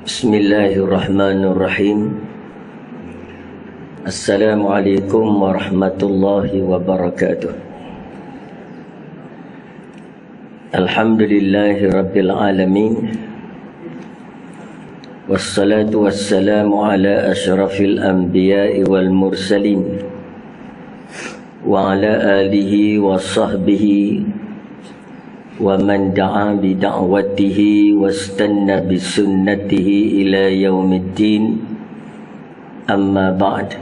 Bismillahirrahmanirrahim. Assalamualaikum warahmatullahi wabarakatuh. Alhamdulillahi rabbil alamin. Wassalatu wassalamu ala asyrafil anbiya'i wal mursalin wa ala alihi wa sahbihi wa man da'a bi da'watihi wastanna bi sunnatihi ila yaumiddin. Amma ba'd.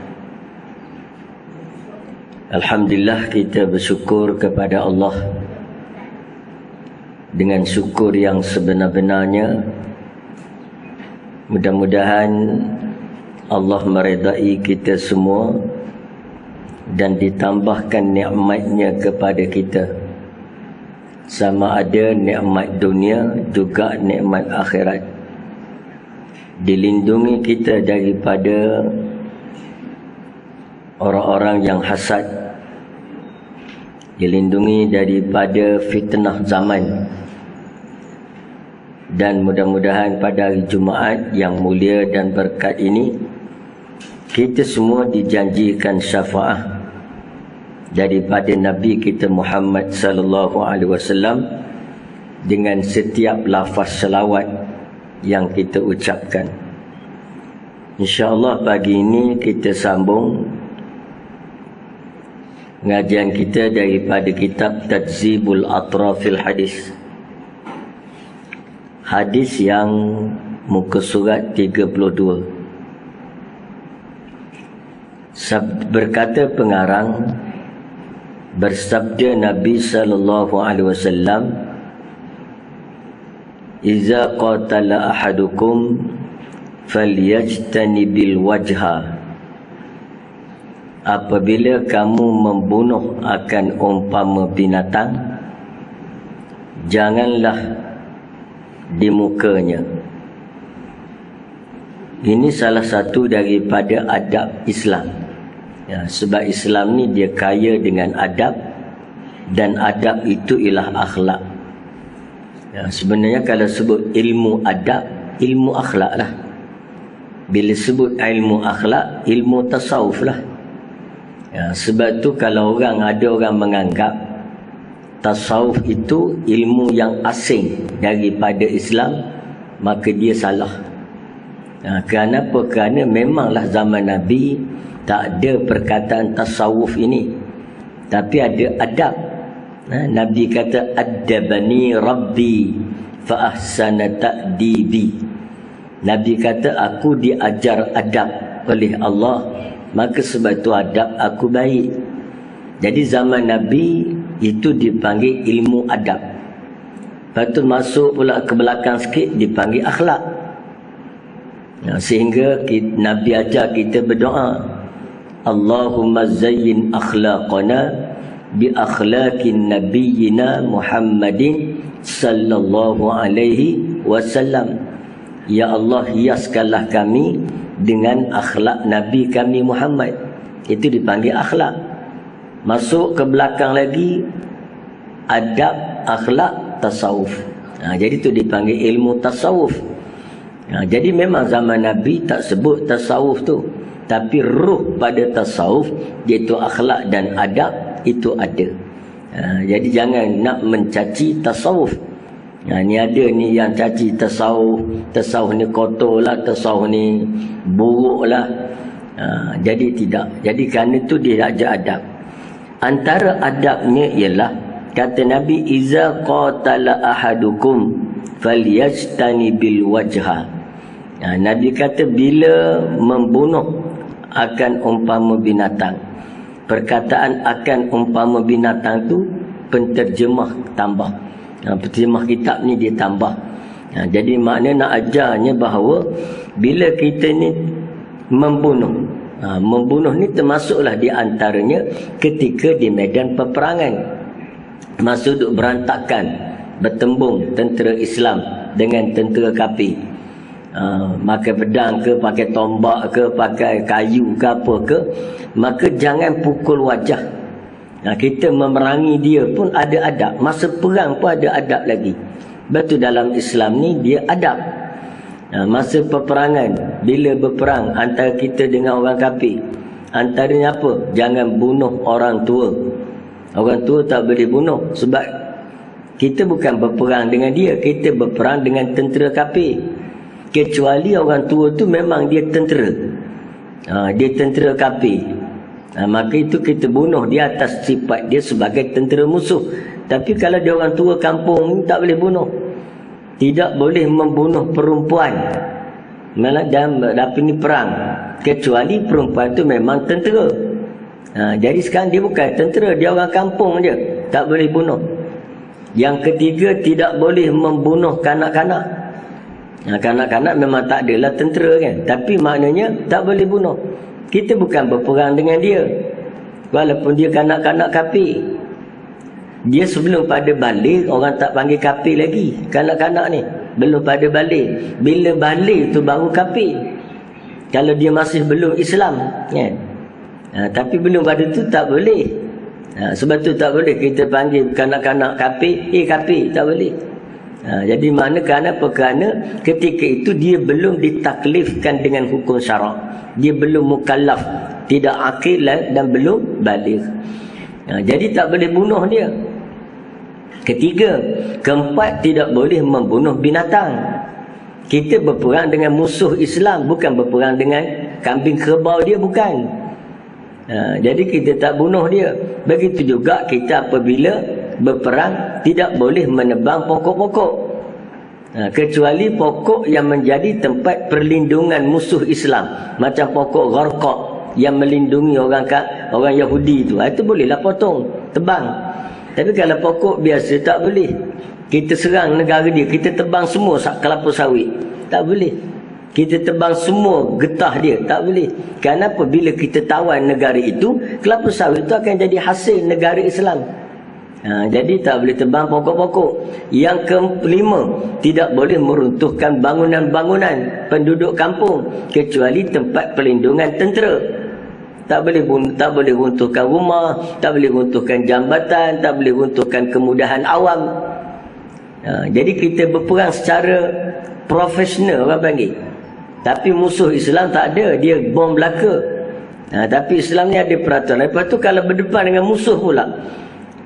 Alhamdulillah, kita bersyukur kepada Allah dengan syukur yang sebenar-benarnya. Mudah-mudahan Allah meredai kita semua dan ditambahkan nikmatnya kepada kita, sama ada nikmat dunia juga nikmat akhirat. Dilindungi kita daripada orang-orang yang hasad, dilindungi daripada fitnah zaman. Dan mudah-mudahan pada hari Jumaat yang mulia dan berkat ini, kita semua dijanjikan syafaat daripada Nabi kita Muhammad sallallahu alaihi wasallam dengan setiap lafaz selawat yang kita ucapkan. InsyaAllah pagi ini kita sambung pengajian kita daripada kitab Tadzibul Atrafil Hadis. Hadis yang muka surat 32. Berkata pengarang, bersabda Nabi sallallahu alaihi wasallam, "Iza qatala ahadukum falyajtanibil wajha." Apabila kamu membunuh akan umpama binatang, janganlah di mukanya. Ini salah satu daripada adab Islam. Ya, sebab Islam ni dia kaya dengan adab, dan adab itu ialah akhlak. Ya, sebenarnya kalau sebut ilmu adab, ilmu akhlak lah. Bila sebut ilmu akhlak, ilmu tasawuf lah. Ya, sebab tu kalau ada orang menganggap tasawuf itu ilmu yang asing daripada Islam, maka dia salah. Kenapa? Kerana memanglah zaman Nabi tak ada perkataan tasawuf ini, tapi ada adab. Nabi kata, "Addabani Rabbi fa ahsana ta'dibi." Nabi kata, aku diajar adab oleh Allah, maka sebab itu adab aku baik. Jadi zaman Nabi itu dipanggil ilmu adab. Lepas tu masuk pula ke belakang sikit dipanggil akhlak. Sehingga Nabi ajar kita berdoa, Allahumma zayyin akhlaqana bi akhlaqin nabiyyina Muhammadin sallallahu alaihi wasallam. Ya Allah, hiaskanlah kami dengan akhlak Nabi kami Muhammad. Itu dipanggil akhlak. Masuk ke belakang lagi, adab, akhlak, tasawuf. Jadi itu dipanggil ilmu tasawuf. Jadi memang zaman Nabi tak sebut tasawuf tu, tapi ruh pada tasawuf, iaitu akhlak dan adab, itu ada. Jadi jangan nak mencaci tasawuf. Ni ada ni yang caci tasawuf, tasawuf ni kotor lah, tasawuf ni buruk lah. Jadi tidak. Jadi kerana itu dia ajar adab. Antara adabnya ialah, kata Nabi, iza qatala ahadukum falyajtanibil wajha. Nabi kata bila membunuh akan umpama binatang. Perkataan akan umpama binatang tu penterjemah tambah. Penterjemah kitab ni dia tambah. Jadi makna nak ajarnya bahawa bila kita ni membunuh, membunuh ni termasuklah di antaranya ketika di medan peperangan. Maksud berantakan, bertembung tentera Islam dengan tentera kafir. Pakai pedang ke, pakai tombak ke, pakai kayu ke apa ke, maka jangan pukul wajah. Kita memerangi dia pun ada adab. Masa perang pun ada adab lagi. Betul, dalam Islam ni dia adab. Masa peperangan, bila berperang antara kita dengan orang kafir, antaranya apa? Jangan bunuh orang tua. Orang tua tak boleh bunuh, sebab kita bukan berperang dengan dia, kita berperang dengan tentera kafir. Kecuali orang tua tu memang dia tentera, dia tentera kafir, maka itu kita bunuh dia atas sifat dia sebagai tentera musuh. Tapi kalau dia orang tua kampung, tak boleh bunuh. Tidak boleh membunuh perempuan malah dalam ni perang, kecuali perempuan tu memang tentera. Jadi sekarang dia bukan tentera, dia orang kampung je, tak boleh bunuh. Yang ketiga, tidak boleh membunuh kanak-kanak. Kanak-kanak memang tak adalah tentera kan, tapi maknanya tak boleh bunuh. Kita bukan berperang dengan dia, walaupun dia kanak-kanak kafir. Dia sebelum pada balik, orang tak panggil kafir lagi. Kanak-kanak ni belum pada balik. Bila balik tu baru kafir, kalau dia masih belum Islam kan. Tapi belum pada tu tak boleh. Sebab tu tak boleh kita panggil kanak-kanak kafir, kafir, tak boleh. Jadi mana kerana apa? Kerana ketika itu dia belum ditaklifkan dengan hukum syarak. Dia belum mukallaf, tidak akil dan belum balik. Jadi tak boleh bunuh dia. Ketiga. Keempat, tidak boleh membunuh binatang. Kita berperang dengan musuh Islam, bukan berperang dengan kambing kerbau dia, bukan. Jadi kita tak bunuh dia. Begitu juga kita apabila berperang tidak boleh menebang pokok-pokok, kecuali pokok yang menjadi tempat perlindungan musuh Islam, macam pokok gharqaq yang melindungi orang Yahudi itu. Itu bolehlah potong, tebang. Tapi kalau pokok biasa tak boleh. Kita serang negara dia, kita tebang semua kelapa sawit, tak boleh. Kita tebang semua getah dia, tak boleh. Kerana apabila kita tawan negara itu, kelapa sawit itu akan jadi hasil negara Islam. Jadi tak boleh tebang pokok-pokok. Yang kelima, tidak boleh meruntuhkan bangunan-bangunan penduduk kampung, kecuali tempat perlindungan tentera. Tak boleh runtuhkan rumah, tak boleh runtuhkan jambatan, tak boleh runtuhkan kemudahan awam. Jadi kita berperang secara profesional, orang panggil. Tapi musuh Islam tak ada, dia bom belaka. Tapi Islam ni ada peraturan. Lepas tu kalau berdepan dengan musuh pula,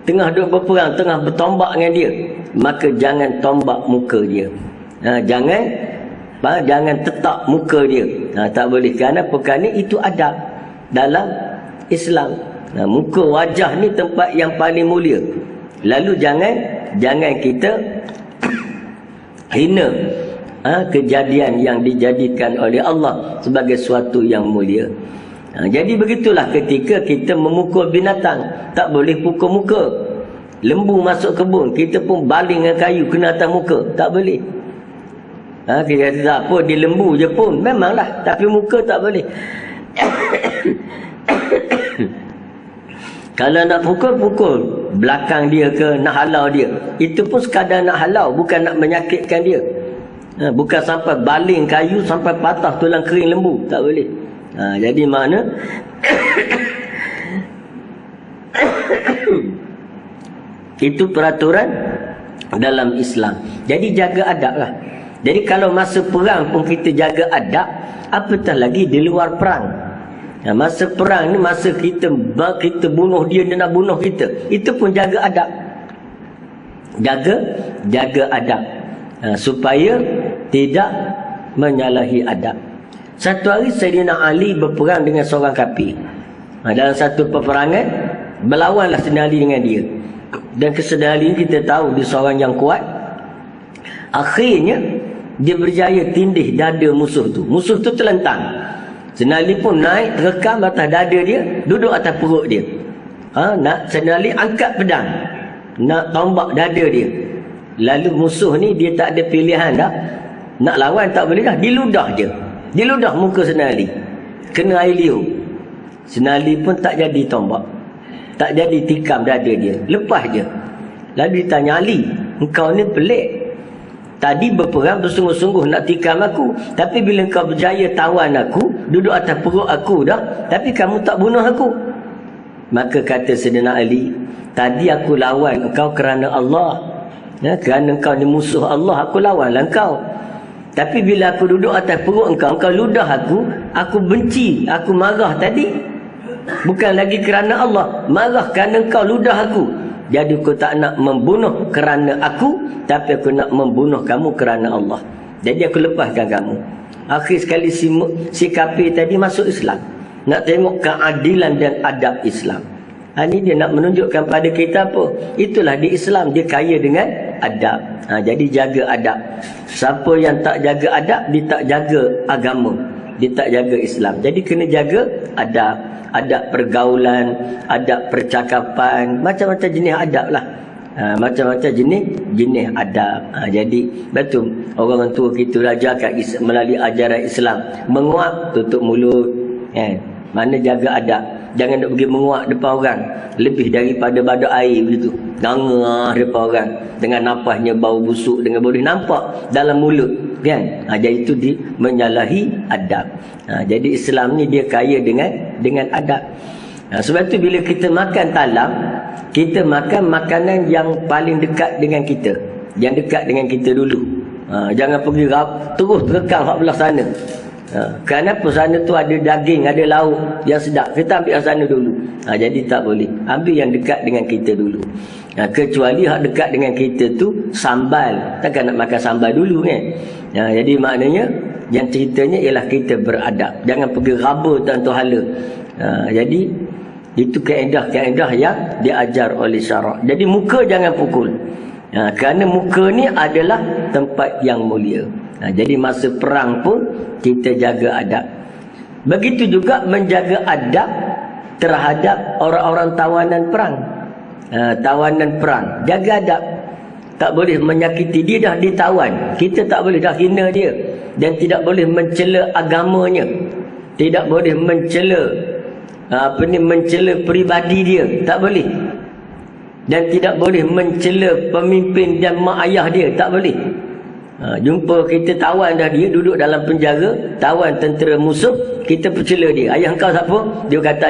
tengah duk berperang, tengah bertombak dengan dia, maka jangan tombak muka dia. Jangan tetak muka dia. Tak boleh. Kerana perkara itu adab dalam Islam. Muka wajah ni tempat yang paling mulia. Lalu jangan kita hina kejadian yang dijadikan oleh Allah sebagai suatu yang mulia. Jadi begitulah ketika kita memukul binatang, tak boleh pukul muka. Lembu masuk kebun, kita pun baling dengan kayu kena atas muka, tak boleh. Kita kata tak apa, dia lembu je pun, memanglah, tapi muka tak boleh. Kalau nak pukul belakang dia ke, nak halau dia, itu pun sekadar nak halau, bukan nak menyakitkan dia. Bukan sampai baling kayu sampai patah tulang kering lembu, tak boleh. Jadi mana itu peraturan dalam Islam. Jadi jaga adab lah. Jadi kalau masa perang pun kita jaga adab, apatah lagi di luar perang. Masa perang ni masa kita bunuh dia, dia nak bunuh kita, itu pun jaga adab. Jaga adab, supaya tidak menyalahi adab. Satu hari Sayyidina Ali berperang dengan seorang kafir. Dalam satu peperangan, berlawanlah Sayyidina Ali dengan dia. Dan Sayyidina Ali kita tahu dia seorang yang kuat. Akhirnya dia berjaya tindih dada musuh tu. Musuh tu terlentang. Sayyidina Ali pun naik, rekam atas dada dia, duduk atas perut dia. Sayyidina Ali angkat pedang, nak tombak dada dia. Lalu musuh ni dia tak ada pilihan dah. Nak lawan tak boleh dah, diludah je. Diludah muka Sayyidina Ali, kena air liur. Sayyidina Ali pun tak jadi tombak, tak jadi tikam dada dia, lepas je. Lalu ditanya Ali, engkau ni pelik. Tadi berperang bersungguh-sungguh nak tikam aku, tapi bila engkau berjaya tawan aku, duduk atas perut aku dah, tapi kamu tak bunuh aku. Maka kata Sayyidina Ali, tadi aku lawan engkau kerana Allah. Kerana engkau ni musuh Allah, aku lawanlah engkau. Tapi bila aku duduk atas perut engkau, engkau ludah aku benci, aku marah tadi. Bukan lagi kerana Allah, marah kerana engkau ludah aku. Jadi aku tak nak membunuh kerana aku, tapi aku nak membunuh kamu kerana Allah. Jadi aku lepaskan kamu. Akhir sekali si kafir tadi masuk Islam. Nak tengok keadilan dan adab Islam. Ini dia nak menunjukkan pada kita apa? Itulah di Islam, dia kaya dengan adab. Jadi jaga adab. Siapa yang tak jaga adab, dia tak jaga agama, dia tak jaga Islam. Jadi kena jaga adab. Adab pergaulan, adab percakapan, macam-macam jenis adab lah. Macam-macam jenis adab. Jadi betul orang tua kita ajarkan melalui ajaran Islam, menguap tutup mulut, mana jaga adab. Jangan nak pergi menguap depan orang lebih daripada badak air begitu, dangah depan orang dengan napasnya bau busuk, dengan boleh nampak dalam mulut kan. Jadi itu menyalahi adab. Jadi Islam ni dia kaya dengan adab. Sebab tu bila kita makan talam, kita makan makanan yang paling dekat dengan kita, yang dekat dengan kita dulu. Jangan pergi terus terekam hak belah sana. Kenapa sana tu ada daging, ada lauk yang sedap, kita ambil yang sana dulu. Jadi tak boleh, ambil yang dekat dengan kita dulu. Kecuali hak dekat dengan kita tu sambal, takkan nak makan sambal dulu kan. Jadi maknanya yang ceritanya ialah kita beradab, jangan pergi raba tuan-tuan hala. Jadi itu kaedah-kaedah yang diajar oleh syarak. Jadi muka jangan pukul, kerana muka ni adalah tempat yang mulia. Jadi masa perang pun kita jaga adab. Begitu juga menjaga adab terhadap orang-orang tawanan perang. Tawanan perang, jaga adab. Tak boleh menyakiti dia, dah ditawan. Kita tak boleh dah hina dia. Dan tidak boleh mencela agamanya. Tidak boleh mencela mencela peribadi dia, tak boleh. Dan tidak boleh mencela pemimpin dan mak ayah dia, tak boleh. Jumpa kita tawan dah dia duduk dalam penjara, tawan tentera musuh, kita percela dia. Ayah kau siapa? Dia kata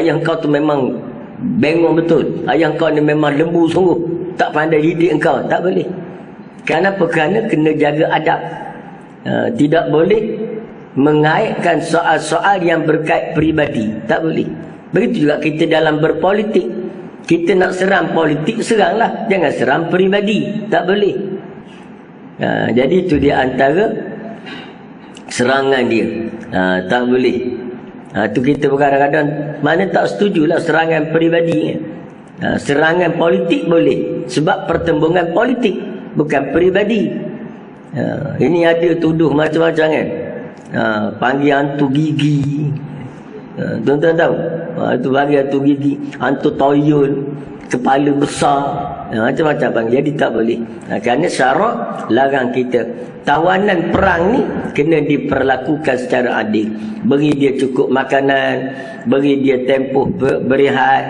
ayah kau tu memang bengong betul, ayah kau ni memang lembu sungguh, tak pandai didik engkau. Tak boleh. Kenapa? Kerana kena jaga adab. Tidak boleh mengaitkan soal-soal yang berkait peribadi, tak boleh. Begitu juga kita dalam berpolitik. Kita nak serang politik, seranglah, jangan serang peribadi, tak boleh. Jadi itu dia antara serangan dia. Tak boleh. Tu kita kadang-kadang mana tak setujulah serangan peribadi. Serangan politik boleh, sebab pertembungan politik, bukan peribadi. Ini ada tuduh macam-macam kan. Panggil hantu gigi. Tuan-tuan tahu? Itu panggil hantu gigi, hantu toyol, kepala besar, macam-macam panggil. Jadi tak boleh. Kerana syarak larang kita. Tawanan perang ni kena diperlakukan secara adil. Beri dia cukup makanan, beri dia tempoh berehat.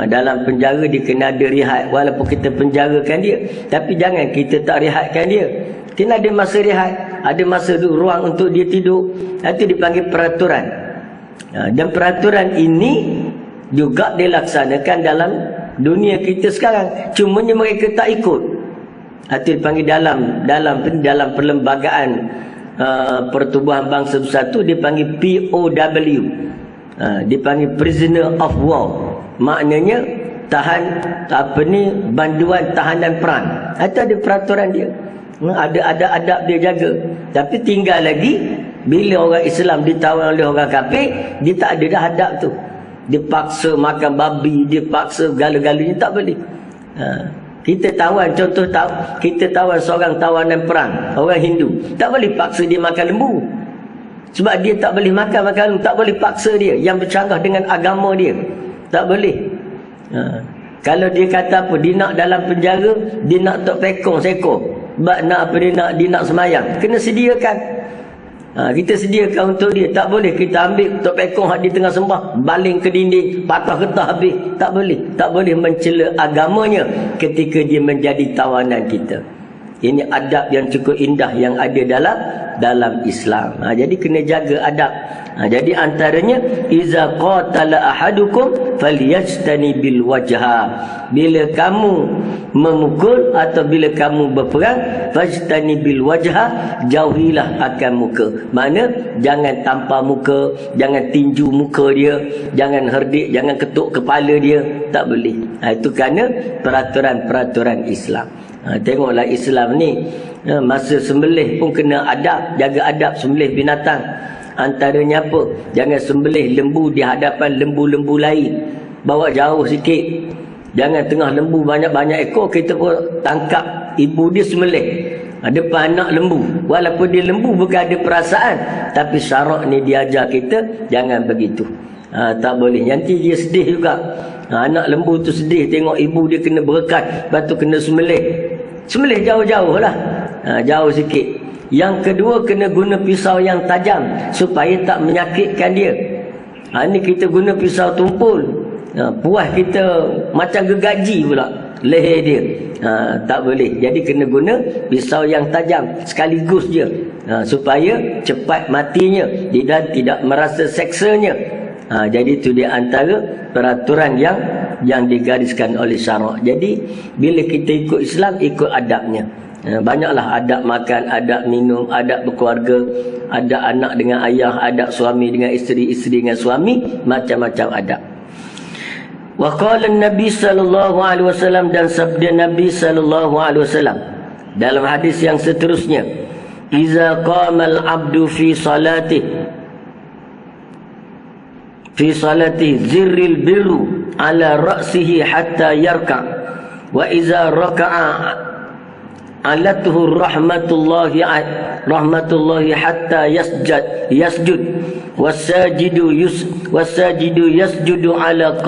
Dalam penjara dia kena ada rehat, walaupun kita penjarakan dia, tapi jangan kita tak rehatkan dia. Kena ada masa rehat, ada masa ruang untuk dia tidur. Itu dipanggil peraturan. Dan peraturan ini juga dilaksanakan dalam dunia kita sekarang. Cumanya mereka tak ikut. Itu dipanggil dalam perlembagaan Pertubuhan Bangsa Bersatu, dipanggil POW. Dipanggil Prisoner of War. Maknanya banduan tahanan perang. Itu ada peraturan dia. Ada adab dia jaga. Tapi tinggal lagi bila orang Islam ditawan oleh orang kafir, dia tak ada dah adab tu. Dia paksa makan babi, dia paksa gala-galanya, tak boleh. Kita tawan, contoh kita tawan seorang tawanan perang, orang Hindu, tak boleh paksa dia makan lembu. Sebab dia tak boleh makan lembu, tak boleh paksa dia yang bercanggah dengan agama dia. Tak boleh. Kalau dia kata apa, dia nak dalam penjara, dia nak tok pekong seekor, sebab nak apa, dia nak semayang, kena sediakan. Kita sediakan untuk dia. Tak boleh kita ambil tok pekong hak dia tengah sembah, baling ke dinding, patah getah habis. Tak boleh. Tak boleh mencela agamanya ketika dia menjadi tawanan kita. Ini adab yang cukup indah yang ada dalam Islam. Jadi kena jaga adab. Jadi antaranya iza qatala ahadukum falyajtani bil wajha. Bila kamu memukul atau bila kamu berperang, fajtani bil wajha, jauhilah akan muka. Mana jangan tampar muka, jangan tinju muka dia, jangan herdik, jangan ketuk kepala dia, tak boleh. Itu kerana peraturan-peraturan Islam. Tengoklah Islam ni, masa sembelih pun kena adab, jaga adab sembelih binatang. Antaranya apa? Jangan sembelih lembu di hadapan lembu-lembu lain. Bawa jauh sikit. Jangan tengah lembu banyak-banyak ekor, kita pun tangkap ibu dia sembelih depan anak lembu. Walaupun dia lembu bukan ada perasaan, tapi syarak ni diajar kita jangan begitu. Tak boleh. Nanti dia sedih juga. Anak lembu tu sedih tengok ibu dia kena berekat, lepas tu kena sembelih. Sembelih jauh-jauh lah. Jauh sikit. Yang kedua, kena guna pisau yang tajam supaya tak menyakitkan dia. Ni kita guna pisau tumpul, puas kita macam gergaji pula leher dia. Tak boleh. Jadi kena guna pisau yang tajam sekaligus je, supaya cepat matinya dan tidak merasa seksanya. Jadi itu di antara peraturan yang digariskan oleh syarak. Jadi bila kita ikut Islam, ikut adabnya. Banyaklah adab makan, adab minum, adab berkeluarga, adab anak dengan ayah, adab suami dengan isteri, isteri dengan suami, macam-macam adab. Wa qala an-nabi sallallahu alaihi wasallam, dan sabda Nabi sallallahu alaihi wasallam dalam hadis yang seterusnya, iza qama al-'abdu fi salatihi zirril birru ala ra'sihi hatta yarka, wa iza raka'a alatuhu rahmatullahi hatta yasjud wasajidu yasjudu ala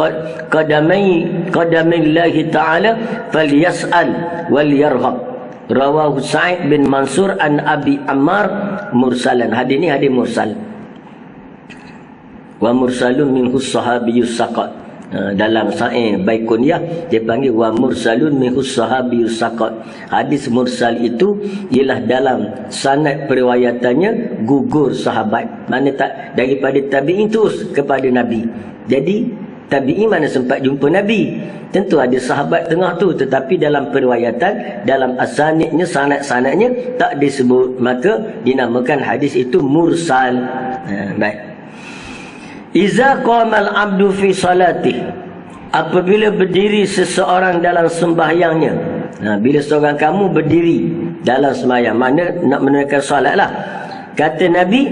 qadamillahi ta'ala falyas'al wal yarhab. Rawahu Sa'id bin Mansur an Abi Ammar mursalan. Hadis ni hadis mursal. Wa mursalun minhu sahabiyyus saqat. Dalam Sahih Baikuniyah dia panggil wa mursalun minhus sahabiyyus saqat. Hadis mursal itu ialah dalam sanad periwayatannya gugur sahabat. Mana tak daripada tabi'in terus kepada Nabi. Jadi tabi'in mana sempat jumpa Nabi. Tentu ada sahabat tengah tu, tetapi dalam periwayatan, dalam asanidnya, sanad-sanadnya tak disebut, maka dinamakan hadis itu mursal. Baik. Iza qamal abdu fi salatih, apabila berdiri seseorang dalam sembahyangnya. Bila seorang kamu berdiri dalam sembahyang, mana nak menunaikan solat lah, kata Nabi,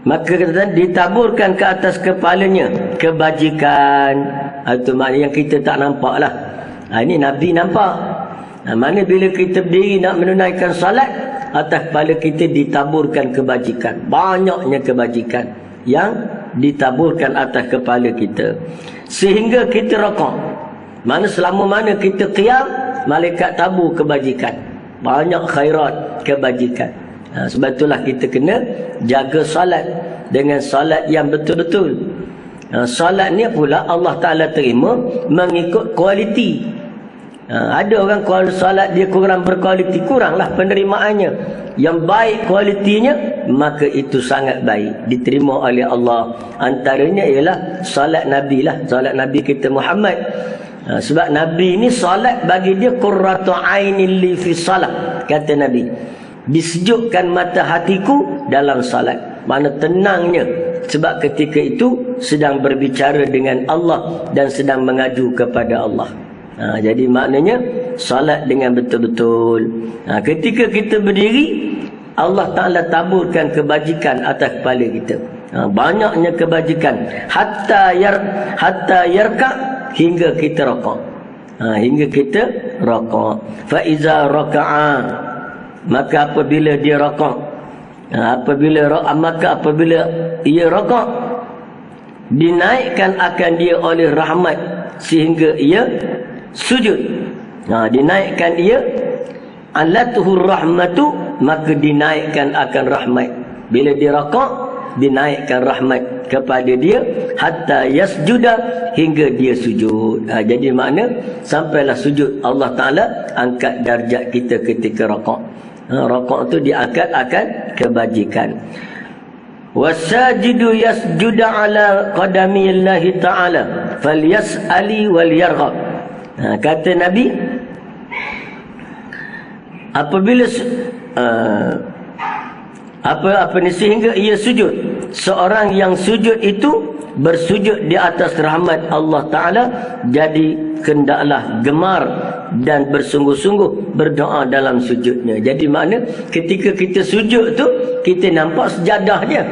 maka kata ditaburkan ke atas kepalanya kebajikan. Itu maknanya yang kita tak nampak lah. Ini Nabi nampak. Mana bila kita berdiri nak menunaikan solat, atas kepala kita ditaburkan kebajikan. Banyaknya kebajikan yang ditaburkan atas kepala kita, sehingga kita rakaat. Mana selama mana kita qiyam, malaikat tabur kebajikan. Banyak khairat, kebajikan. Sebab itulah kita kena jaga salat dengan salat yang betul-betul. Salat ni pula Allah Ta'ala terima mengikut kualiti. Ada orang kalau salat dia kurang berkualiti, kuranglah penerimaannya. Yang baik kualitinya, maka itu sangat baik, diterima oleh Allah. Antaranya ialah salat Nabi lah, salat Nabi kita Muhammad. Sebab Nabi ni salat bagi dia qurratu ainin li fi salat, kata Nabi. Disejukkan mata hatiku dalam salat. Mana tenangnya, sebab ketika itu sedang berbicara dengan Allah dan sedang mengaju kepada Allah. Jadi maknanya salat dengan betul-betul. Ketika kita berdiri, Allah Ta'ala taburkan kebajikan atas kepala kita. Banyaknya kebajikan. Hatta yarka, hingga kita rakaat. Hingga kita rakaat. Fa iza raka'a, maka apabila dia rakaat, maka apabila ia rakaat, dinaikkan akan dia oleh rahmat sehingga ia sujud. Dinaikkan dia, alatuhu rahmatu, maka dinaikkan akan rahmat. Bila dia rakaat, dinaikkan rahmat kepada dia hatta yasjuda, hingga dia sujud. Jadi makna sampailah sujud Allah Ta'ala angkat darjat kita ketika rakaat. Rakaat tu diangkat akan kebajikan. Wasajidu yasjuda ala qadami Allah Ta'ala falyas'ali wal yarghab. Kata Nabi, apabila apa ni, sehingga ia sujud, seorang yang sujud itu bersujud di atas rahmat Allah Ta'ala, jadi hendaklah gemar dan bersungguh-sungguh berdoa dalam sujudnya. Jadi makna ketika kita sujud tu, kita nampak sejadah dia,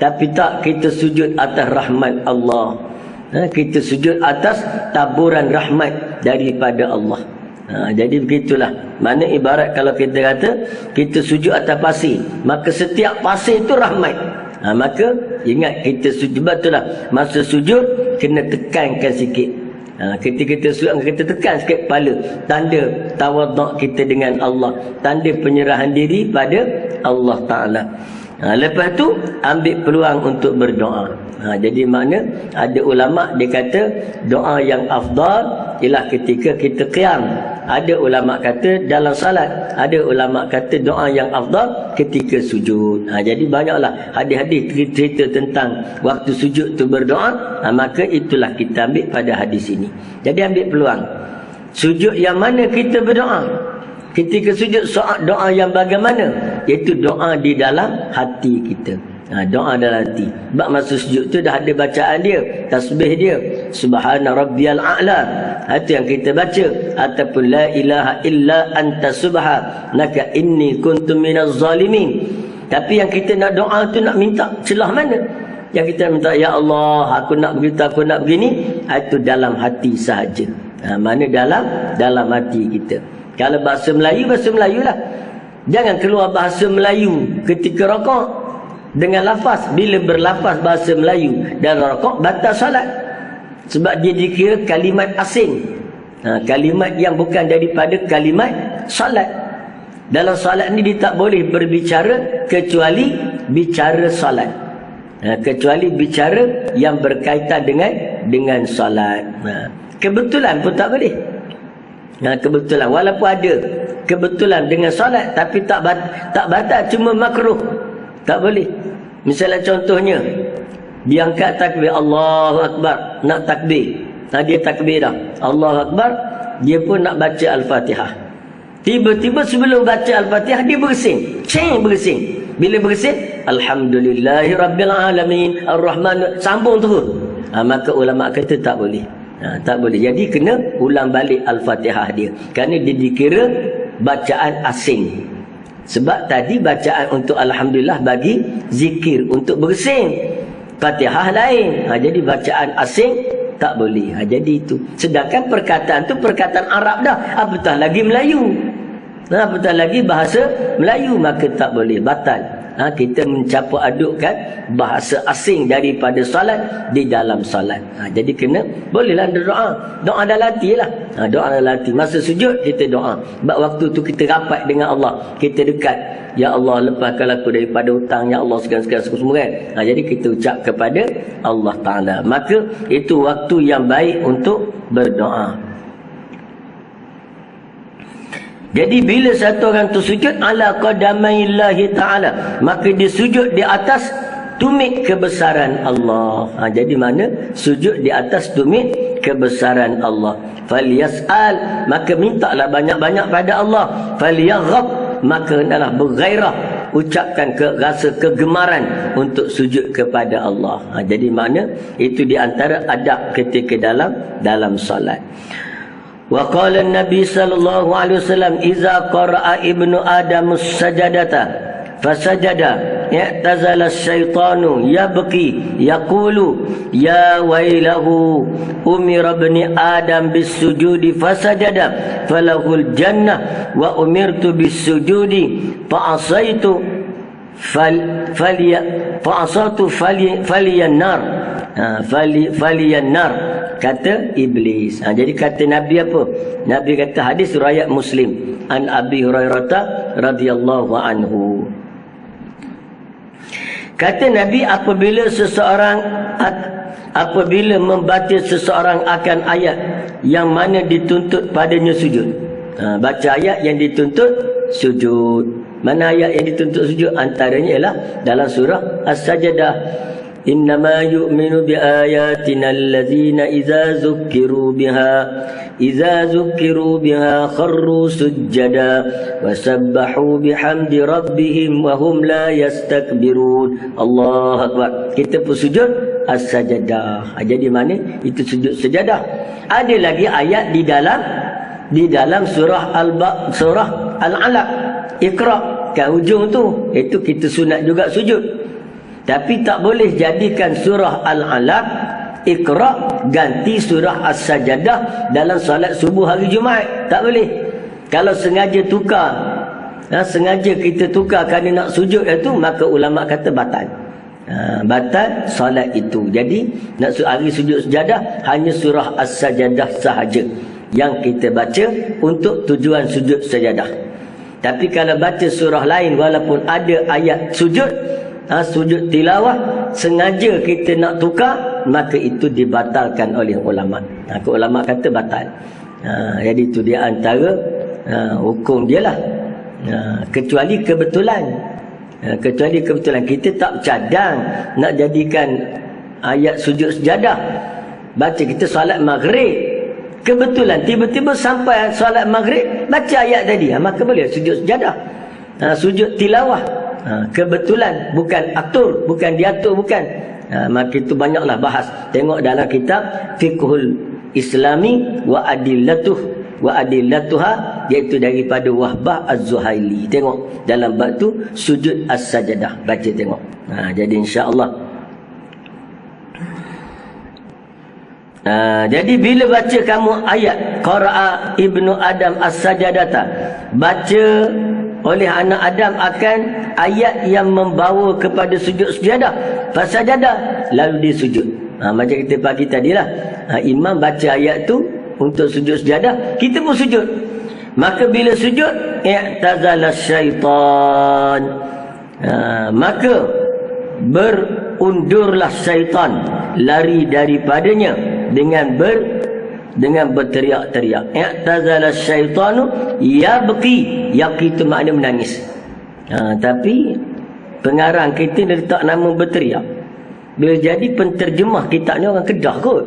tapi tak kita sujud atas rahmat Allah. Kita sujud atas taburan rahmat daripada Allah. Jadi begitulah. Mana ibarat kalau kita kata kita sujud atas pasir, maka setiap pasir itu rahmat. Maka ingat kita sujud, betul lah. Masa sujud kena tekankan sikit. Ketika kita sujud, kita tekan sikit kepala, tanda tawaduk kita dengan Allah, tanda penyerahan diri pada Allah Ta'ala. Lepas tu ambil peluang untuk berdoa. Jadi makna ada ulama' dia kata doa yang afdal ialah ketika kita qiyam. Ada ulama' kata dalam salat. Ada ulama' kata doa yang afdal ketika sujud. Jadi banyaklah hadis-hadis cerita tentang waktu sujud tu berdoa. Maka itulah kita ambil pada hadis ini. Jadi ambil peluang. Sujud yang mana kita berdoa? Ketika sujud doa yang bagaimana? Iaitu doa di dalam hati kita. Doa dalam hati. Sebab masa sujud tu dah ada bacaan dia, tasbih dia, subhana rabbiyal a'la. Itu yang kita baca. Ataupun la ilaha illa anta subhanaka inni kuntu minaz zalimin. Tapi yang kita nak doa tu nak minta celah mana? Yang kita minta, ya Allah, aku nak begitu, aku nak begini. Itu dalam hati sahaja. Mana dalam hati kita. Kalau bahasa Melayu lah. Jangan keluar bahasa Melayu ketika rakaat dengan lafaz. Bila berlafaz bahasa Melayu dalam rakaat, batal salat. Sebab dia dikira kalimat asing. Kalimat yang bukan daripada kalimat salat. Dalam salat ni dia tak boleh berbicara kecuali bicara salat. Kecuali bicara yang berkaitan dengan salat. Kebetulan pun tak boleh. Kebetulan, walaupun ada kebetulan dengan solat, tapi tak batal, cuma makruh, tak boleh. Misalnya contohnya, dia angkat takbir, Allahu Akbar, nak takbir. Dia takbir dah, Allahu Akbar, dia pun nak baca Al-Fatihah. Tiba-tiba sebelum baca Al-Fatihah, dia bersin. Bersin. Bila bersin, Alhamdulillahi Rabbil Alamin, Ar-Rahman, sambung terus. Maka ulama' kata tak boleh. Tak boleh. Jadi kena ulang balik Al-Fatihah dia. Kerana dia dikira bacaan asing. Sebab tadi bacaan untuk Alhamdulillah bagi zikir, untuk bersin. Fatihah lain. Jadi bacaan asing tak boleh. Jadi itu. Sedangkan perkataan tu perkataan Arab dah. Apatah lagi Melayu. Apatah lagi bahasa Melayu. Maka tak boleh. Batal. Kita mencampur adukkan bahasa asing daripada salat di dalam salat. Jadi kena, bolehlah doa. Doa dalam hati lah. Doa dalam hati. Masa sujud kita doa. Sebab waktu tu kita rapat dengan Allah. Kita dekat. Ya Allah, lepaskan aku daripada hutang. Ya Allah, segala-segala semua kan. Jadi kita ucap kepada Allah Ta'ala. Maka itu waktu yang baik untuk berdoa. Jadi bila satu orang tu sujud ala qadamaillahi ta'ala, maka dia sujud di atas tumit kebesaran Allah. Jadi mana? Sujud di atas tumit kebesaran Allah. Falyas'al, maka mintalah banyak-banyak pada Allah. Falyaghab, maka hendaklah bergairah, ucapkan rasa kegemaran untuk sujud kepada Allah. Jadi mana? Itu di antara adab ketika dalam salat. Wa qala an-nabi sallallahu alaihi wasallam idza qara'a ibnu adam as-sajadata fasajada ya'tazala asy-syaitanu yabki yaqulu ya wailahu umira ibni adam bis-sujudi fasajada falahul jannah wa umirtu bis-sujudi fa'asaitu faliyan nar kata iblis. Jadi kata Nabi apa? Nabi kata, hadis riwayat Muslim, an Abi Hurairah radhiyallahu anhu. Kata Nabi, apabila membaca seseorang akan ayat yang mana dituntut padanya sujud. Baca ayat yang dituntut sujud. Mana ayat yang dituntut sujud? Antaranya ialah dalam surah As-Sajdah. Innama yu'minu bi ayatina allazina idza zukkiru biha kharru sujjada wa sabbahu bihamdi rabbihim wa hum la yastakbirun. Allahu akbar. Kita pun sujud As-Sajdah. Jadi mana? Itu sujud sejadah. Ada lagi ayat di dalam surah Al-Alaq, Iqra, kat ujung tu, itu kita sunat juga sujud. Tapi tak boleh jadikan surah Al-Alaq, Iqra ganti surah As-Sajdah dalam solat subuh hari Jumaat. Tak boleh. Kalau sengaja tukar, sengaja kita tukar kerana nak sujud itu, maka ulama kata batal. Batal solat itu. Jadi nak hari sujud sejadah hanya surah As-Sajdah sahaja yang kita baca untuk tujuan sujud sejadah. Tapi kalau baca surah lain walaupun ada ayat sujud, sujud tilawah, sengaja kita nak tukar, maka itu dibatalkan oleh ulama. Ulama kata batal. Jadi itu dia antara hukum dia lah. Kecuali kebetulan. Kita tak cadang nak jadikan ayat sujud sejadah. Baca kita solat maghrib, kebetulan tiba-tiba sampai solat maghrib baca ayat tadi, maka boleh sujud sejadah. Sujud tilawah, kebetulan, bukan atur, bukan diatur, bukan. Maka itu banyaklah bahas. Tengok dalam kitab Fiqhul Islami wa adillatuha, iaitu daripada Wahbah Az-Zuhaili. Tengok dalam bab tu sujud As-Sajdah, baca tengok. Jadi insya-Allah. Jadi bila baca kamu ayat qara'a ibnu Adam As-Sajadata, baca oleh anak Adam akan ayat yang membawa kepada sujud sejadah, fasajadah, lalu dia sujud. Macam kita pagi tadilah, imam baca ayat tu untuk sujud sejadah, kita pun sujud. Maka bila sujud, i'tazala syaitan, maka berundurlah syaitan, lari daripadanya dengan berteriak-teriak. I'tazala syaitanu yabqi. Yaqi itu makna menangis. Tapi pengarang kita dia letak nama berteriak. Bila jadi penterjemah kitab ni orang Kedah kot.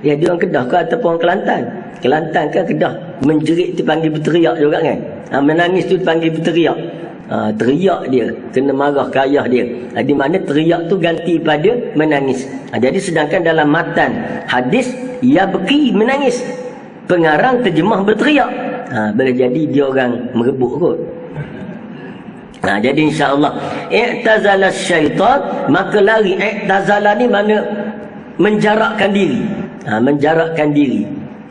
Ya, dia orang Kedah ke ataupun orang Kelantan. Kelantan kan Kedah. Menjerit tu panggil berteriak juga kan. Menangis tu panggil berteriak. Teriak dia, kena marah ke ayah dia. Di mana teriak tu ganti pada menangis. Jadi sedangkan dalam matan hadis yabqi, menangis, pengarang terjemah berteriak. Boleh jadi dia orang merebut kot. Jadi insya-Allah i'tazala syaitan, maka lari. I'tazala ni mana menjarakkan diri. Menjarakkan diri.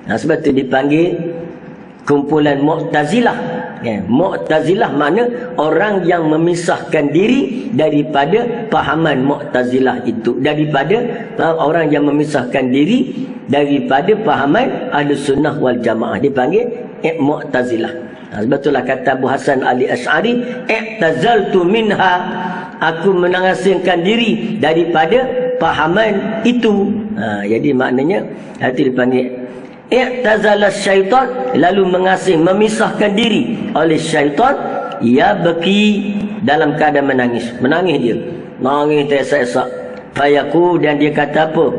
Sebab tu dipanggil kumpulan Mu'tazilah. Mu'tazilah mana orang yang memisahkan diri daripada pahaman Mu'tazilah itu, daripada orang yang memisahkan diri daripada pahaman Ahlussunnah wal Jamaah, dipanggil Mu'tazilah. Sebab itulah kata Abu Hasan Ali Asy'ari, i'tazaltu minha, aku mengasingkan diri daripada pahaman itu. Jadi maknanya itu dipanggil i'tazala syaitan, lalu mengasing, memisahkan diri oleh syaitan. Ya baki, dalam keadaan menangis. Menangis dia, nangis teresak-esak. Fayaku, dan dia kata apa?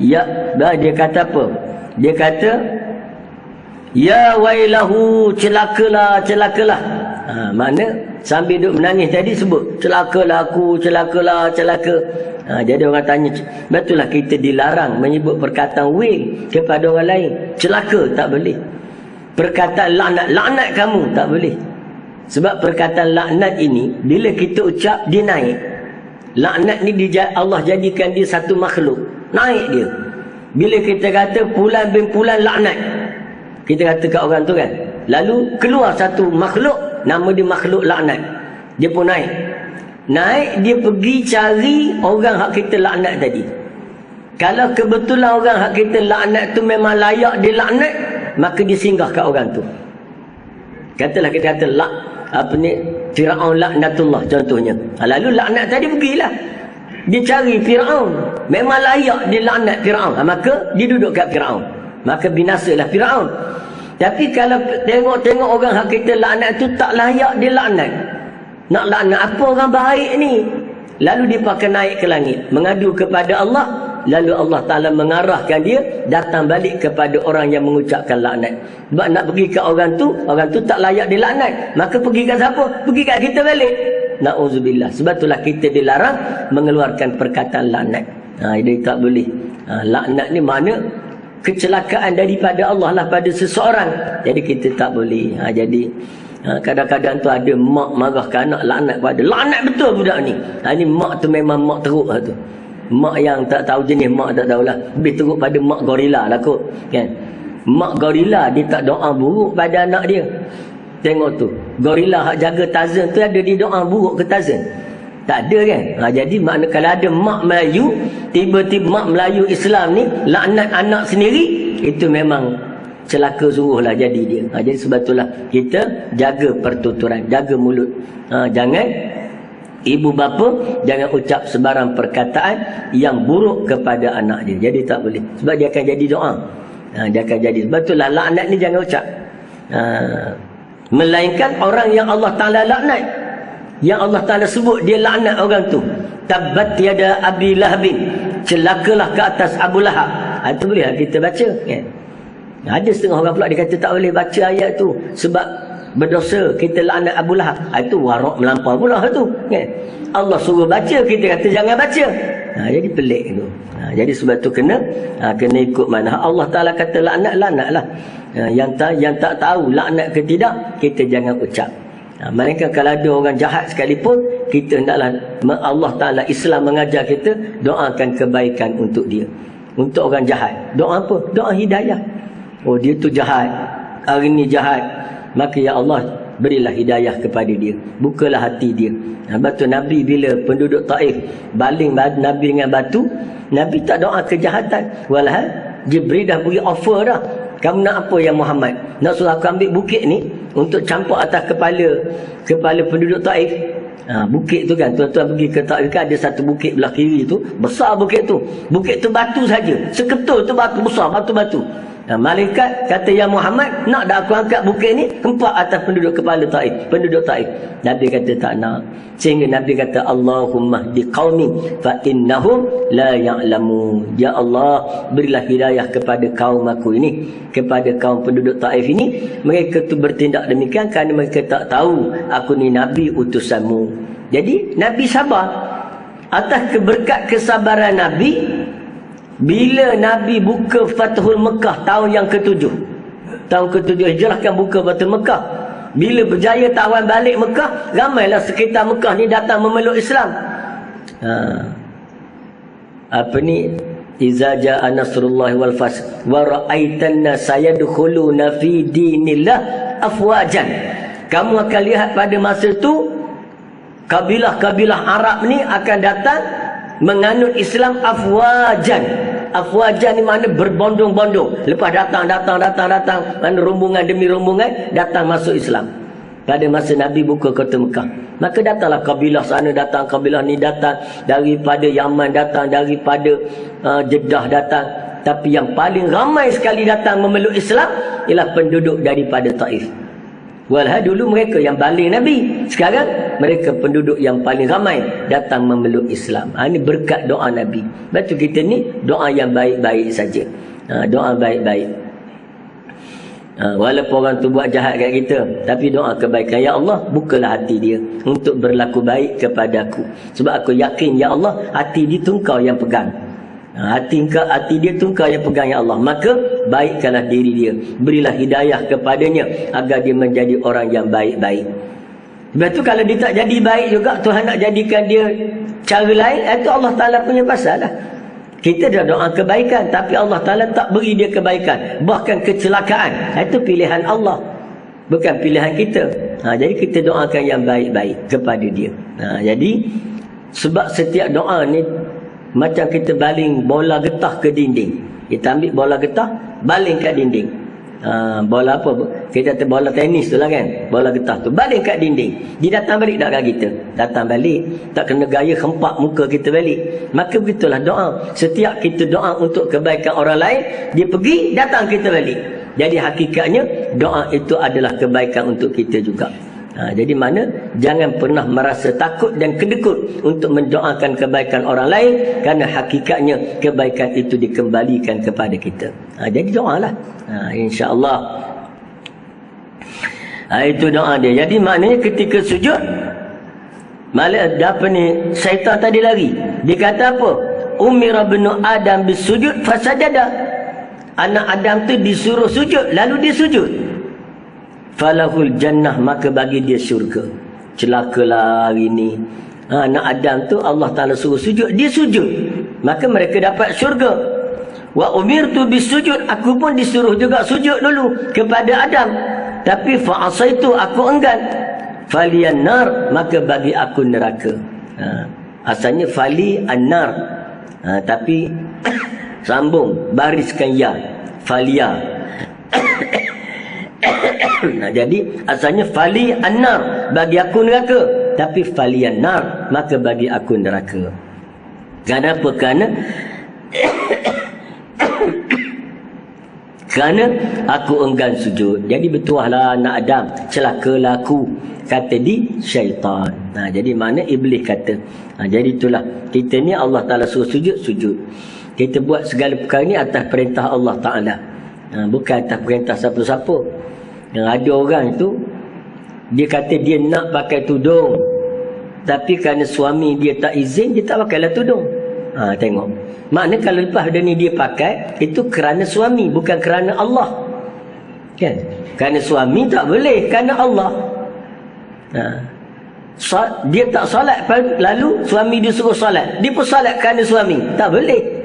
Dia kata apa? Dia kata ya wailahu, celakalah, celakalah. Mana sambil duduk menangis tadi sebut celakalah aku, celakalah, celaka. Jadi orang tanya, betullah kita dilarang menyebut perkataan wail kepada orang lain. Celaka tak boleh. Perkataan laknat, laknat kamu tak boleh. Sebab perkataan laknat ini bila kita ucap, dia naik. Laknat ni Allah jadikan dia satu makhluk, naik dia. Bila kita kata fulan bin fulan laknat, kita kata kat orang tu kan, lalu keluar satu makhluk, nama dia makhluk laknat, dia pun naik. Naik, dia pergi cari orang hak kita laknat tadi. Kalau kebetulan orang hak kita laknat tu memang layak dia laknat, maka dia singgah kat orang tu. Katalah kita kata apa ni, Fir'aun laknatullah contohnya. Lalu laknat tadi pergilah. Dia cari Fir'aun. Memang layak dia laknat Fir'aun. Maka dia duduk kat Fir'aun. Maka binasalah Fir'aun. Tapi kalau tengok-tengok orang hak kita laknat tu tak layak dia laknat. Nak laknat apa orang baik ni? Lalu dia pakai naik ke langit. Mengadu kepada Allah. Lalu Allah Ta'ala mengarahkan dia datang balik kepada orang yang mengucapkan laknat. Sebab nak pergi ke orang tu tak layak dilaknat. Maka pergi ke siapa? Pergi kat kita balik. Na'udzubillah. Sebab itulah kita dilarang mengeluarkan perkataan laknat. Dia tak boleh. Laknat ni mana kecelakaan daripada Allah lah pada seseorang. Jadi kita tak boleh. Jadi kadang-kadang tu ada mak marah ke anak, laknat pada. Laknat betul budak ni. Ni mak tu memang mak teruk lah tu. Mak yang tak tahu jenis mak tak tahulah. Lebih teruk pada mak gorila lah kot. Kan? Mak gorila dia tak doa buruk pada anak dia. Tengok tu. Gorila hak jaga Tarzan tu ada di doa buruk ke Tarzan? Tak ada kan? Jadi makna kalau ada mak Melayu, tiba-tiba mak Melayu Islam ni laknat anak sendiri, itu memang celaka suruhlah jadi dia. Jadi sebab itulah kita jaga pertuturan, jaga mulut. Jangan ibu bapa jangan ucap sebarang perkataan yang buruk kepada anak dia. Jadi tak boleh. Sebab dia akan jadi doa. Dia akan jadi. Sebab itulah laknat ni jangan ucap. Melainkan orang yang Allah Ta'ala laknat. Yang Allah Ta'ala sebut dia laknat orang tu. Tabbat yada Abi Lahabin. Celakalah ke atas Abu Lahab. Itu boleh kita baca. Kan? Ada setengah orang pula dia kata tak boleh baca ayat tu. Sebab berdosa kita laknat Abu Lahab. Itu warak melampau pula tu. Kan? Allah suruh baca, kita kata jangan baca. Jadi pelik tu. Jadi sebab tu kena ikut mana Allah Ta'ala kata laknat lah. Yang tak tahu laknat ke tidak, kita jangan ucap. Mereka kalau ada orang jahat sekalipun, kita hendaklah, Allah Ta'ala Islam mengajar kita doakan kebaikan untuk dia. Untuk orang jahat, doa apa? Doa hidayah. Oh dia tu jahat, hari ni jahat, maka ya Allah berilah hidayah kepada dia, bukalah hati dia. Sebab tu Nabi bila penduduk Taif baling Nabi dengan batu, Nabi tak doa kejahatan. Walhal Jibril dah beri offer dah. Kamu nak apa ya Muhammad? Nak suruh aku ambil bukit ni untuk campak atas kepala penduduk Taif. Bukit tu kan, tuan-tuan pergi ke Taif kan, ada satu bukit belah kiri tu, besar bukit tu. Bukit tu batu saja, seketul tu batu besar, batu-batu. Malaikat kata ya Muhammad, nak dah aku angkat bukit ni hempak atas penduduk Taif. Nabi kata tak nak. Sehingga Nabi kata Allahumma hdi qaumi fa innahum la ya'lamun. Ya Allah, berilah hidayah kepada kaum aku ini, kepada kaum penduduk Taif ini. Mereka tu bertindak demikian kerana mereka tak tahu aku ni Nabi utusanmu. Jadi Nabi sabar. Atas keberkat kesabaran Nabi, bila Nabi buka Fathul Mekah tahun yang ke-7, tahun ke-7 Hijrah kan buka Fathul Mekah. Bila berjaya tawan balik Mekah, ramailah sekitar Mekah ni datang memeluk Islam. Apa ni? Iza jaa nasrullahi wal fath wa ra'aitan nasa yadkhuluna fi dinillah afwajan. Kamu akan lihat pada masa tu kabilah-kabilah Arab ni akan datang menganut Islam afwajan. Afwajan ni makna berbondong-bondong. Lepas datang mana rombongan demi rombongan datang masuk Islam. Pada masa Nabi buka kota Mekah, maka datanglah kabilah sana datang, kabilah ni datang, daripada Yaman datang, daripada Jeddah datang. Tapi yang paling ramai sekali datang memeluk Islam ialah penduduk daripada Taif. Walhal dulu mereka yang baling Nabi, sekarang mereka penduduk yang paling ramai datang memeluk Islam. Ini berkat doa Nabi. Lepas tu kita ni doa yang baik-baik saja. Doa baik-baik. Walaupun orang tu buat jahat kat kita, tapi doa kebaikan. Ya Allah, bukalah hati dia untuk berlaku baik kepada aku. Sebab aku yakin ya Allah, hati dia tu Engkau yang pegang. Hati dia tu Engkau yang pegang ya Allah. Maka baikkanlah diri dia, berilah hidayah kepadanya agar dia menjadi orang yang baik-baik. Sebab tu kalau dia tak jadi baik juga, Tuhan nak jadikan dia cara lain, itu Allah Ta'ala punya pasal lah. Kita dah doa kebaikan, tapi Allah Ta'ala tak beri dia kebaikan, bahkan kecelakaan. Itu pilihan Allah, bukan pilihan kita. Jadi kita doakan yang baik-baik kepada dia. Jadi sebab setiap doa ni macam kita baling bola getah ke dinding. Kita ambil bola getah, baling kat dinding. Bola apa? Kita kata bola tenis tu lah kan, bola getah tu balik kat dinding. Dia datang balik tak kat kita? Datang balik, tak kena gaya hempak muka kita balik. Maka begitulah doa. Setiap kita doa untuk kebaikan orang lain, dia pergi, datang kita balik. Jadi hakikatnya doa itu adalah kebaikan untuk kita juga. Jadi mana jangan pernah merasa takut dan kedekut untuk mendoakan kebaikan orang lain, kerana hakikatnya kebaikan itu dikembalikan kepada kita. Jadi doalah, insya-Allah. Itu doa dia. Jadi maknanya ketika sujud, malah apa ni, syaitan tadi lari. Dia kata apa? Umira ibnu Adam bisujud fasajada. Anak Adam tu disuruh sujud, lalu dia sujud. Falahul jannah, maka bagi dia syurga. Celakalah hari ni. Anak Adam tu Allah Ta'ala suruh sujud, dia sujud, maka mereka dapat syurga. Wa umirtu bisujud, aku pun disuruh juga sujud dulu kepada Adam, tapi fa'asaitu, aku enggan. Falian nar, maka bagi aku neraka. Asalnya fali an-nar, tapi sambung bariskan ya, falia. Jadi asalnya fali an-nar, bagi aku neraka, tapi fali an-nar, maka bagi aku neraka. Kenapa? Kerana aku enggan sujud. Jadi bertuahlah anak Adam, celakalah aku, kata di syaitan. Jadi mana iblis kata. Jadi itulah kita ni Allah Ta'ala suruh sujud, sujud. Kita buat segala perkara ni atas perintah Allah Ta'ala, bukan atas perintah siapa-siapa. Yang ada orang tu, dia kata dia nak pakai tudung, tapi kerana suami dia tak izin, dia tak pakailah tudung. Tengok. Maknanya kalau lepas dia ni dia pakai, itu kerana suami, bukan kerana Allah. Kan? Kerana suami tak boleh, kerana Allah. Dia tak solat, lalu suami dia suruh solat, dia pun solat kerana suami, tak boleh.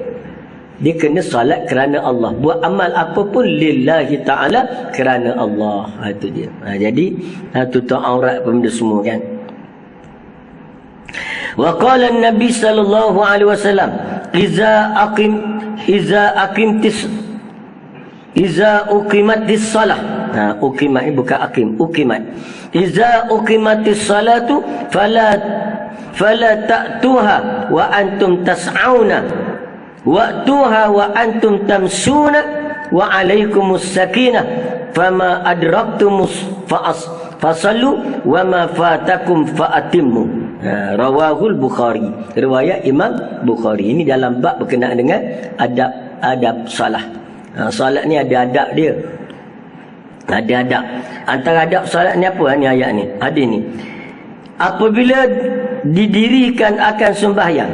Dia kena solat kerana Allah, buat amal apa pun lillahi ta'ala, kerana Allah. Itu dia. Jadi tutup aurat benda semua kan. Wa qala an-nabi sallallahu alaihi wasallam, iza uqimatis salah. Uqimat bukan akim, uqimat. Iza uqimatis salatu fala ta'tuha wa antum tas'auna, wa'tuha wa antum tamsuna, wa alaikumus sakinah, fama adraktumus fasallu, wa ma fatakum fa'atimmu. Rawahul Bukhari, riwayat Imam Bukhari. Ini dalam bab berkenaan dengan adab salah. Salat ni ada adab dia, ada adab. Antara adab salat ni apa ni ayat ni? Hadis ni, apabila didirikan akan sembahyang,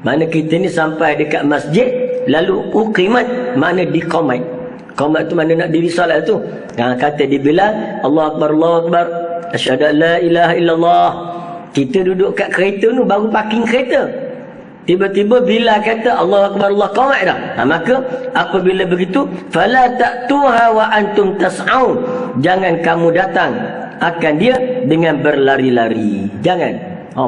mana kita ni sampai dekat masjid, lalu uqimat, mana diqamat. Qamat tu mana nak diri salat tu. Kata di Bilal, Allah Akbar, Allah Akbar, asyhadu an la ilaha illallah. Kita duduk kat kereta tu, baru parking kereta, tiba-tiba Bilal kata Allah Akbar, Allah qamat dah. Maka apabila begitu, fala ta'tuha wa antum tas'aun, jangan kamu datang akan dia dengan berlari-lari. Jangan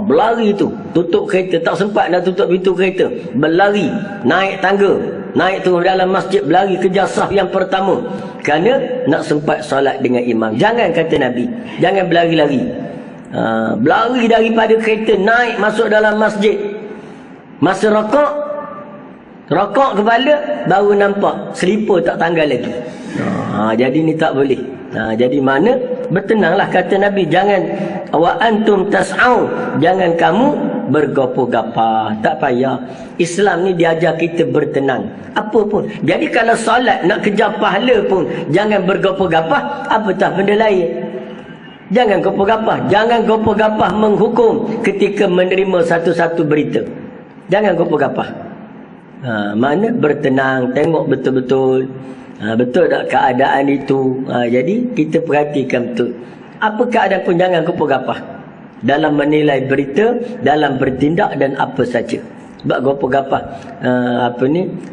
berlari tu, tutup kereta, tak sempat nak tutup pintu kereta, berlari, naik tangga, naik turun dalam masjid, berlari kejar saf yang pertama, kerana nak sempat solat dengan imam. Jangan, kata Nabi, jangan berlari-lari. Berlari daripada kereta, naik masuk dalam masjid, masa rokok kepala, baru nampak selipar tak tanggal lagi. Jadi ni tak boleh. Jadi mana bertenanglah, kata Nabi, jangan wa antum tas'au, jangan kamu bergopoh-gapah. Tak payah. Islam ni diajar kita bertenang apa pun. Jadi kalau solat nak kejar pahala pun jangan bergopoh-gapah, apatah benda lain. Jangan gopoh-gapah. Jangan gopoh-gapah menghukum ketika menerima satu-satu berita. Jangan gopoh-gapah. Mana bertenang, tengok betul-betul, betul tak keadaan itu. Jadi kita perhatikan betul. Apa keadaan pun jangan gopoh-gapah dalam menilai berita, dalam bertindak dan apa saja. Sebab gopoh-gapah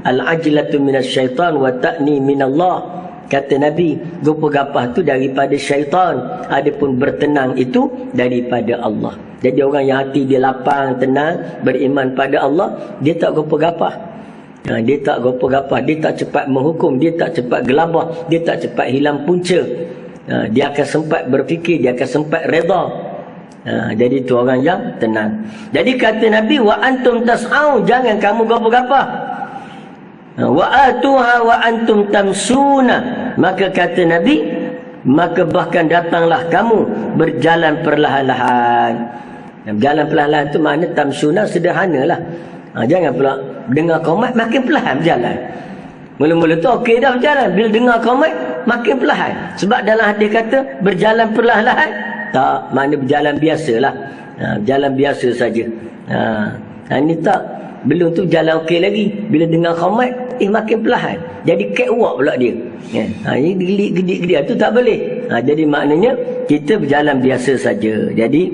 al-ajlatu minasyaitan wa ta'ni minallah. Kata Nabi, gopoh-gapah tu daripada syaitan, adapun bertenang itu daripada Allah. Jadi orang yang hati dia lapang, tenang, beriman pada Allah, dia tak gopoh-gapah. Dia tak gapa-gapa, dia tak cepat menghukum, dia tak cepat gelabah, dia tak cepat hilang punca. Dia akan sempat berfikir, dia akan sempat redha. Jadi itu orang yang tenang. Jadi kata Nabi, wa antum tas'au, jangan kamu gapa-gapa. Wa atuha wa antum tamsuna, maka kata Nabi, maka bahkan datanglah kamu berjalan perlahan-lahan. Berjalan perlahan-lahan itu makna tamsuna sederhanalah. Jangan pula dengar qomat makin perlahan berjalan. Mula-mula tu okey dah berjalan, bila dengar qomat makin perlahan. Sebab dalam hadis kata berjalan perlahan-lahan, tak, makna berjalan biasalah. Berjalan biasa saja. Ini tak, belum tu jalan okey lagi, bila dengar qomat makin perlahan. Jadi catwalk pula dia. Ini gedik-gedik tu tak boleh. Jadi maknanya kita berjalan biasa saja. Jadi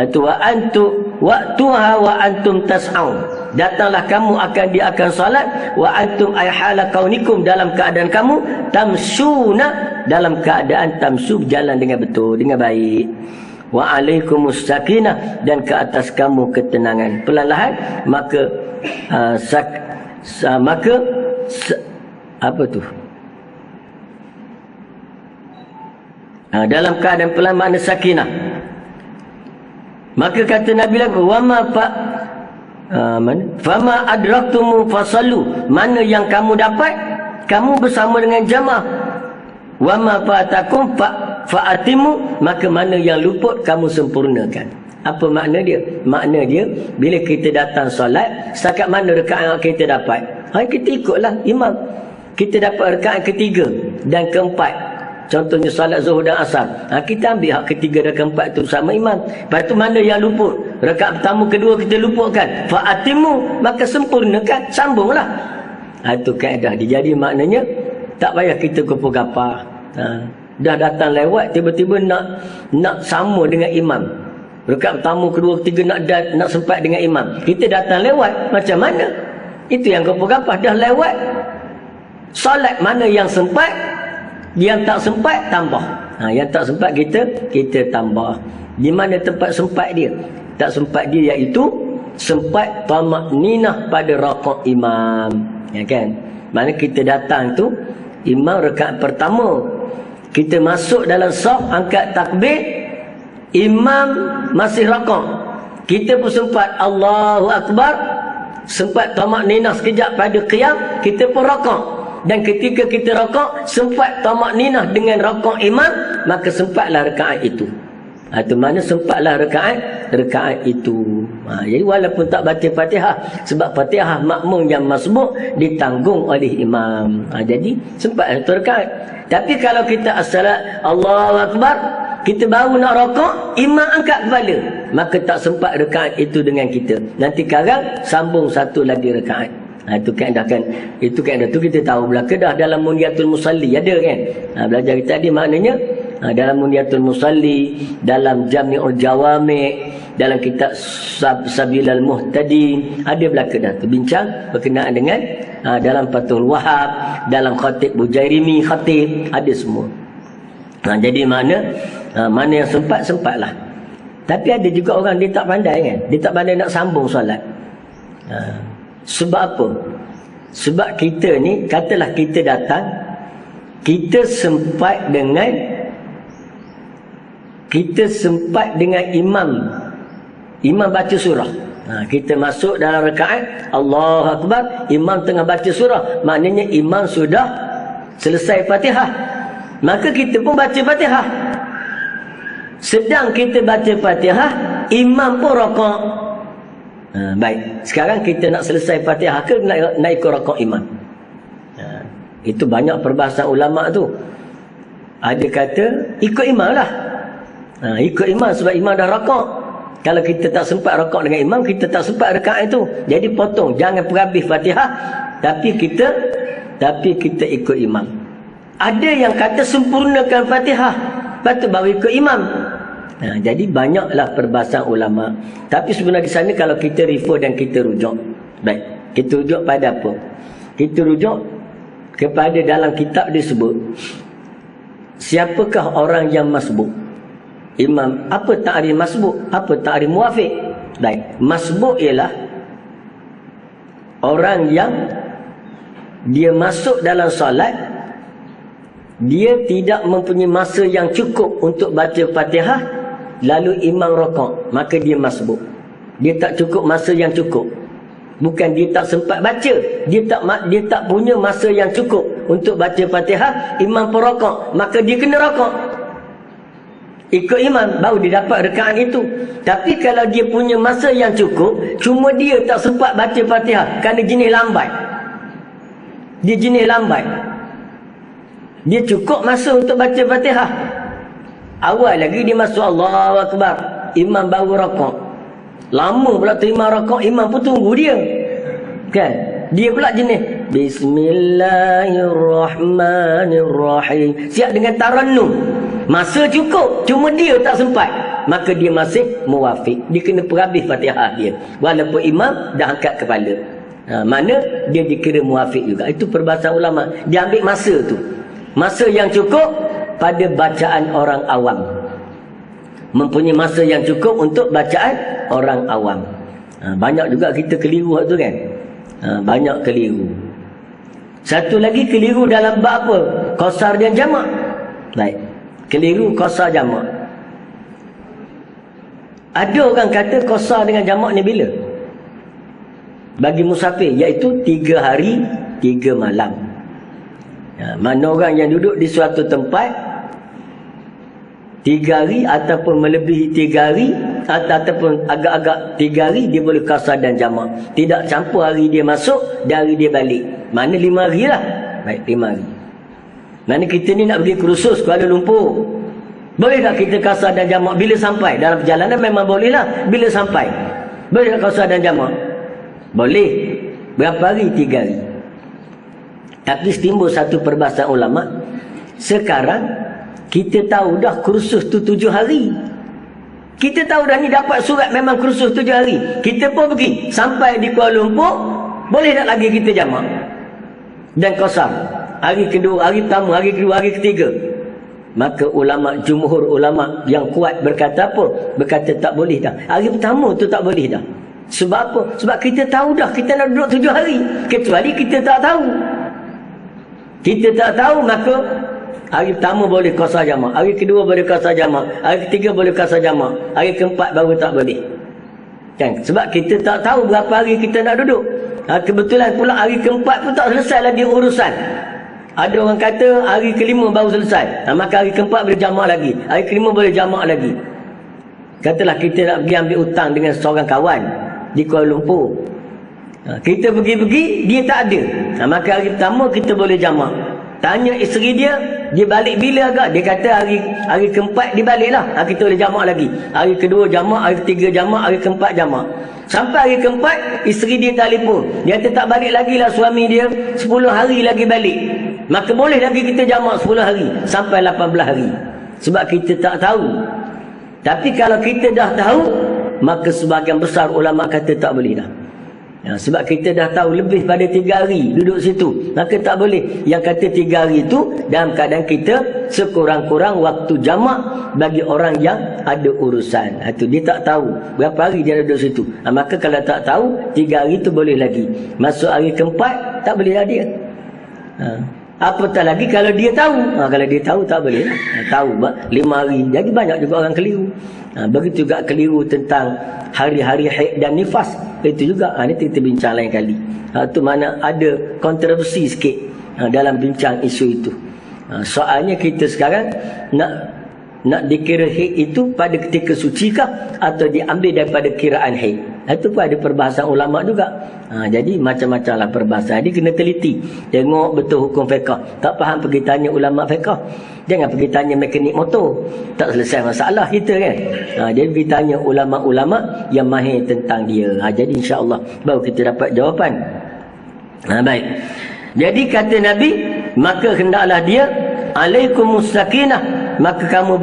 tu wa antu waqtuha wa antum tas'au, datanglah kamu dia akan salat, wa antum ay hala kaunikum, dalam keadaan kamu tamsuna, dalam keadaan tamsu, berjalan dengan betul, dengan baik. Wa alaikumus sakinah, dan ke atas kamu ketenangan. Perlahan-lahan maka apa tu? Dalam keadaan pelan makna sakinah. Maka kata Nabi lagi, fama adraktumu fasallu, mana yang kamu dapat kamu bersama dengan jamaah. Wama fatakum fa'atimu, maka mana yang luput kamu sempurnakan. Apa makna dia? Makna dia, bila kita datang solat, setakat mana rakaat yang kita dapat, kita ikutlah imam. Kita dapat rakaat ketiga dan keempat, contohnya salat zuhur dan asar, kita ambil hak ketiga dan keempat tu sama imam. Lepas tu mana yang luput, rakaat pertama kedua kita luputkan, fa'atimu, maka sempurnakan, sambunglah. Itu kaedah dia. Jadi maknanya tak payah kita gapa-gapa. Dah datang lewat, tiba-tiba nak sama dengan imam, rakaat pertama kedua ketiga nak sempat dengan imam, kita datang lewat, macam mana? Itu yang gapa-gapa. Dah lewat salat, mana yang sempat, yang tak sempat tambah. Yang tak sempat kita tambah. Di mana tempat sempat dia? Tak sempat dia iaitu sempat tamakninah pada rakaat imam. Ya kan? Mana kita datang tu imam rakaat pertama, kita masuk dalam saf, angkat takbir, imam masih rakaat, kita pun sempat Allahu Akbar, sempat tamakninah sekejap pada qiyam, kita pun rakaat. Dan ketika kita rakaat sempat tamakninah dengan rakaat imam, maka sempatlah rakaat itu. Itu mana sempatlah rakaat itu. Jadi walaupun tak baca Fatihah, sebab Fatihah makmum yang masbuk ditanggung oleh imam. Jadi sempat satu rakaat. Tapi kalau kita Allahu Akbar, kita baru nak rakaat, imam angkat kepala, maka tak sempat rakaat itu dengan kita. Nanti sekarang sambung satu lagi rakaat. Itu kaedah kan. Itu kaedah tu kita tahu belaka dah dalam Munyatul Musalli ada kan. Belajar kita tadi maknanya dalam Munyatul Musalli, dalam Jami'ul Jawami', dalam kitab Sabilal Muhtadin ada belaka dah tu bincang berkenaan dengan dalam Fathul Wahab, dalam Khatib Bujairimi Khatib, ada semua. Jadi mana yang sempatlah. Tapi ada juga orang dia tak pandai kan. Dia tak pandai nak sambung solat. Sebab apa? Sebab kita ni, katalah kita datang, kita sempat dengan imam baca surah. Kita masuk dalam rakaat, Allahu Akbar, imam tengah baca surah, maknanya imam sudah selesai Fatihah, maka kita pun baca Fatihah. Sedang kita baca Fatihah, imam pun rakaat. Baik, sekarang kita nak selesai Fatihah ke nak ikut rakaat imam? Itu banyak perbahasan ulama tu. Ada kata ikut imam lah. Ikut imam sebab imam dah rakaat. Kalau kita tak sempat rakaat dengan imam, kita tak sempat rakaat itu. Jadi potong, jangan perhabis Fatihah, tapi kita ikut imam. Ada yang kata sempurnakan Fatihah, lepas tu baru ikut imam. Jadi banyaklah perbahasan ulama. Tapi sebenarnya di sana kalau kita refer dan kita rujuk, baik, kita rujuk pada apa? Kita rujuk kepada dalam kitab disebut siapakah orang yang masbuk. Imam, apa ta'rif masbuk? Apa ta'rif muwafiq? Baik, masbuk ialah orang yang dia masuk dalam solat, dia tidak mempunyai masa yang cukup untuk baca Fatihah, lalu imam rokok, maka dia masbuk. Dia tak cukup masa yang cukup. Bukan dia tak sempat baca, dia tak punya masa yang cukup untuk baca Fatihah, imam pun rokok, maka dia kena rokok. Ikut imam baru dia dapat rakaat itu. Tapi kalau dia punya masa yang cukup, cuma dia tak sempat baca Fatihah kerana jenis lambat. Dia jenis lambat. Dia cukup masa untuk baca Fatihah. Awal lagi dia masuk Allahu Akbar, imam baru rakaat. Lama pula terima rakaat, imam pun tunggu dia. Kan? Dia pula jenis Bismillahirrahmanirrahim. Siap dengan tarannum. Masa cukup, cuma dia tak sempat, maka dia masih muwafiq. Dia kena perhabis Fatihah dia, walaupun imam dah angkat kepala. Mana dia dikira muwafiq juga. Itu perbahasan ulama. Dia ambil masa tu, masa yang cukup pada bacaan orang awam. Mempunyai masa yang cukup untuk bacaan orang awam. Banyak juga kita keliru tu kan. Banyak keliru. Satu lagi keliru dalam bab apa? Qasar dan jamak. Baik. Keliru qasar jamak. Ada orang kata qasar dengan jamak ni bila? Bagi musafir, iaitu 3 hari 3 malam. Mana orang yang duduk di suatu tempat 3 hari ataupun melebihi 3 hari ataupun agak-agak 3 hari, dia boleh qasar dan jamak. Tidak campur hari dia masuk dan hari dia balik. Mana 5 hari lah. Baik, 5 hari. Mana kita ni nak pergi kursus Kuala Lumpur, boleh tak kita qasar dan jamak bila sampai? Dalam perjalanan memang boleh lah. Bila sampai, boleh tak qasar dan jamak? Boleh. Berapa hari? 3 hari. Tapi timbul satu perbahasan ulama. Sekarang kita tahu dah kursus tu 7 hari. Kita tahu dah ni dapat surat memang kursus 7 hari. Kita pun pergi sampai di Kuala Lumpur, boleh tak lagi kita jamak dan qasar? Hari kedua, hari pertama, hari kedua, hari ketiga. Maka ulama, jumhur ulama yang kuat berkata apa? Berkata tak boleh dah. Hari pertama tu tak boleh dah. Sebab apa? Sebab kita tahu dah kita nak duduk 7 hari. Kecuali kita tak tahu. Kita tak tahu, maka hari pertama boleh qasar jamak, hari kedua boleh qasar jamak, hari ketiga boleh qasar jamak, hari keempat baru tak boleh. Kan? Sebab kita tak tahu berapa hari kita nak duduk. Kebetulan pula hari keempat pun tak selesai lagi urusan. Ada orang kata hari kelima baru selesai, maka hari keempat boleh jamak lagi, hari kelima boleh jamak lagi. Katalah kita nak pergi ambil hutang dengan seorang kawan di Kuala Lumpur. Kita pergi-pergi, dia tak ada. Maka hari pertama kita boleh jamak. Tanya isteri dia balik bila agak? Dia kata hari keempat dia balik lah. Kita boleh jamak lagi. Hari kedua jamak, hari ketiga jamak, hari keempat jamak. Sampai hari keempat, isteri dia telefon. Dia kata tak balik lagi lah suami dia, 10 hari lagi balik. Maka boleh lagi kita jamak 10 hari sampai 18 hari. Sebab kita tak tahu. Tapi kalau kita dah tahu, maka sebahagian besar ulama kata tak boleh dah. Sebab kita dah tahu lebih pada 3 hari duduk situ, maka tak boleh. Yang kata 3 hari itu dalam keadaan kita sekurang-kurang waktu jamak bagi orang yang ada urusan. Itu dia tak tahu berapa hari dia duduk situ. Maka kalau tak tahu, 3 hari itu boleh lagi. Masuk hari keempat tak boleh lah dia. Apatah lagi kalau dia tahu. Kalau dia tahu tak boleh. Tahu 5 hari. Jadi banyak juga orang keliru. Begitu juga keliru tentang hari-hari haid dan nifas. Itu juga. Ini kita bincang lain kali. Itu mana ada kontroversi sikit dalam bincang isu itu. Soalnya kita sekarang nak dikira haid itu pada ketika suci kah atau diambil daripada kiraan haid. Itu pun ada perbahasan ulama juga. Jadi macam-macam lah perbahasan. Dia kena teliti, tengok betul hukum fiqah. Tak faham pergi tanya ulama fiqah. Jangan pergi tanya mekanik motor, tak selesai masalah kita kan. Jadi pergi tanya ulama-ulama yang mahir tentang dia. Jadi insya-Allah baru kita dapat jawapan. Baik. Jadi kata Nabi, maka hendaklah dia alaikumus sakinah, maka kamu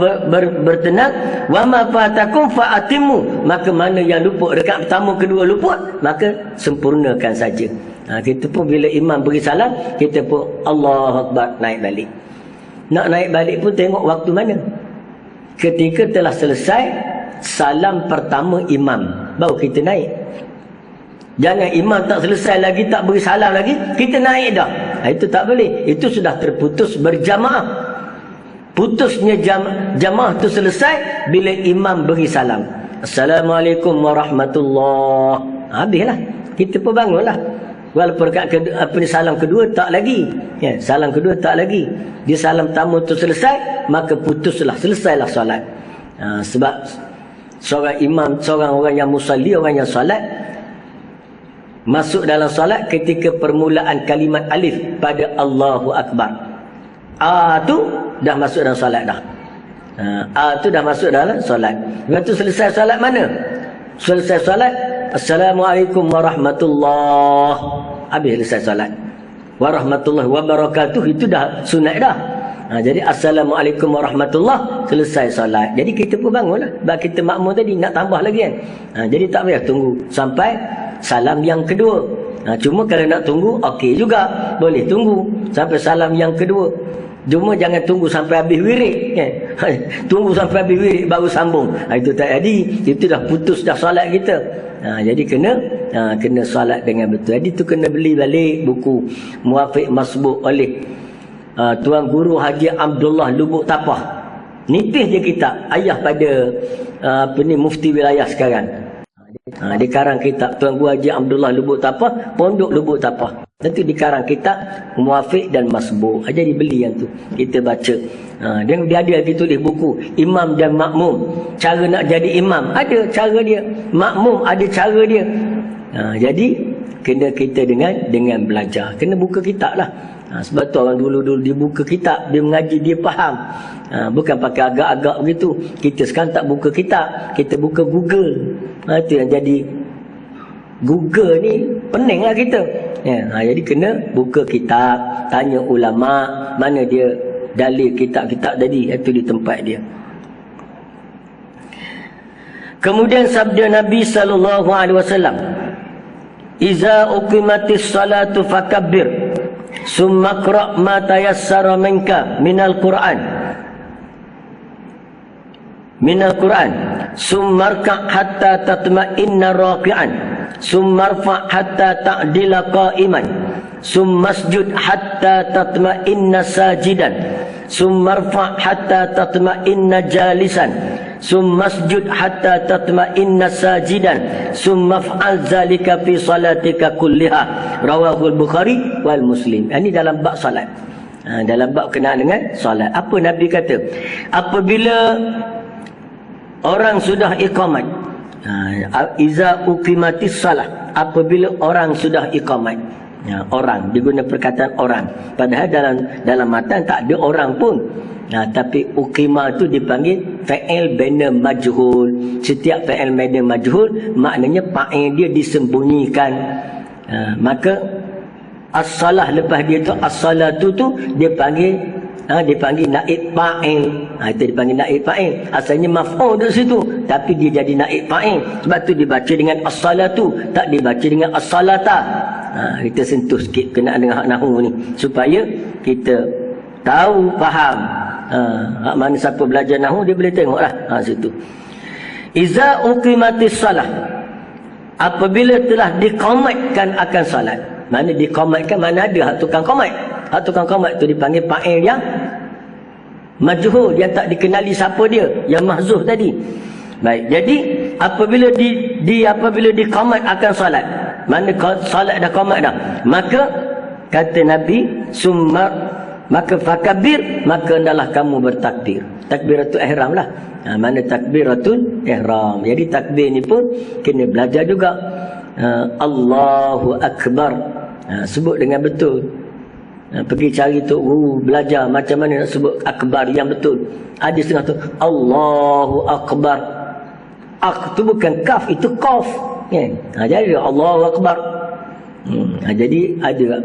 bertenang. Wa ma fatakum fa'atimu, maka mana yang luput rakaat pertama kedua luput, maka sempurnakan saja. Kita pun bila imam beri salam, kita pun Allahu Akbar, naik balik. Nak naik balik pun tengok waktu mana. Ketika telah selesai salam pertama imam, baru kita naik. Jangan imam tak selesai lagi, tak beri salam lagi, kita naik dah. Itu tak boleh. Itu sudah terputus berjamaah. Putusnya jamaah tu selesai bila imam beri salam. Assalamualaikum warahmatullahi. Habislah. Kita pun bangunlah. Walaupun salam kedua tak lagi. Ya, salam kedua tak lagi. Dia salam tamu tu selesai, maka putuslah, selesailah solat. Sebab seorang imam, seorang orang yang musalli, orang yang solat, masuk dalam solat ketika permulaan kalimat alif pada Allahu Akbar. Tu dah masuk dalam solat dah. Tu dah masuk dalam solat. Lepas tu selesai solat mana? Selesai solat, Assalamualaikum warahmatullahi. Habis selesai solat. Warahmatullahi wabarakatuh, itu dah sunat dah. Jadi Assalamualaikum warahmatullahi, selesai solat. Jadi kita pun bangunlah. Sebab kita makmum tadi nak tambah lagi kan. Jadi tak payah tunggu sampai salam yang kedua. Cuma kalau nak tunggu, okey juga. Boleh tunggu sampai salam yang kedua. Cuma jangan tunggu sampai habis wirid kan? Tunggu sampai habis wirid baru sambung. Itu tak jadi. Itu dah putus dah solat kita. Jadi kena solat dengan betul. Jadi tu kena beli balik buku Muwafiq Masbuk oleh Tuan Guru Haji Abdullah Lubuk Tapah. Nipis je kitab. Ayah pada mufti wilayah sekarang. Dikarang kitab Tuan Guru Haji Abdullah Lubuk Tapah, Pondok Lubuk Tapah. Nanti dikarang kitab Muwafiq dan Masbuk. Jadi beli yang tu, kita baca. Dia ada lagi tulis buku Imam dan Makmum. Cara nak jadi imam ada cara dia, makmum ada cara dia. Jadi kena kita dengan belajar. Kena buka kitab lah. Sebab tu orang dulu dia buka kitab, dia mengaji, dia faham. Bukan pakai agak-agak begitu. Kita sekarang tak buka kitab, kita buka Google. Itu yang jadi. Google ni pening lah kita. Jadi kena buka kitab, tanya ulama, mana dia dalil kitab-kitab tadi, itu di tempat dia. Kemudian sabda Nabi SAW, "Iza uqimatis salatu fakabbir, summa qra' ma tayassara minka minal Qur'an. Summa rka' hatta tatma'inna raqi'an. Summa rfa' hatta ta'dila qa'iman. Summa sujud hatta tatma'inna sajidan. Summa rfa' hatta tatma'inna jalisan. Summa sujud hatta tatma'inna sajidan. Summa fa'al zalika fi salatika kulliha." Rawahul Bukhari wal Muslim. Ini dalam bab salat. Dalam bab kenaan dengan salat. Apa Nabi kata? Apabila orang sudah iqamat, iza uqimatis salah, apabila orang sudah iqamat. Orang, diguna perkataan orang. Padahal dalam matan tak ada orang pun. Tapi uqimah tu dipanggil fa'il bina majhul. Setiap fa'il bina majhul maknanya fa'il dia disembunyikan. Maka as-salah lepas dia tu, as-salatu tu dia panggil naib fa'il. Itu dipanggil naib fa'il. Asalnya maf'ul di situ, tapi dia jadi naib fa'il. Sebab tu dibaca dengan as-salatu, tak dibaca dengan as-salata. Kita sentuh sikit kenaan dengan hak nahwu ni supaya kita tahu, faham. Mana siapa belajar nahwu dia boleh tengoklah situ. Iza uqimatis salah, apabila telah diqamatkan akan salat. Mana diqamatkan, mana ada hak tukang qamat. Hak tukang qamat tu dipanggil fa'il yang majhul, yang tak dikenali siapa dia, yang mahzuf tadi. Baik, jadi apabila apabila diqamat akan salat, mana salat dah qamat dah, maka kata Nabi, maka fakabir, maka hendaklah kamu bertakbir. Takbiratul ihram lah. Mana takbiratul ihram. Jadi takbir ni pun kena belajar juga. Allahu Akbar. Sebut dengan betul. Pergi cari tu belajar macam mana nak sebut akbar yang betul. Ada setengah tu Allahu Akbar. Tu bukan kaf, itu qaf kan. Jadi Allahu Akbar. Jadi ada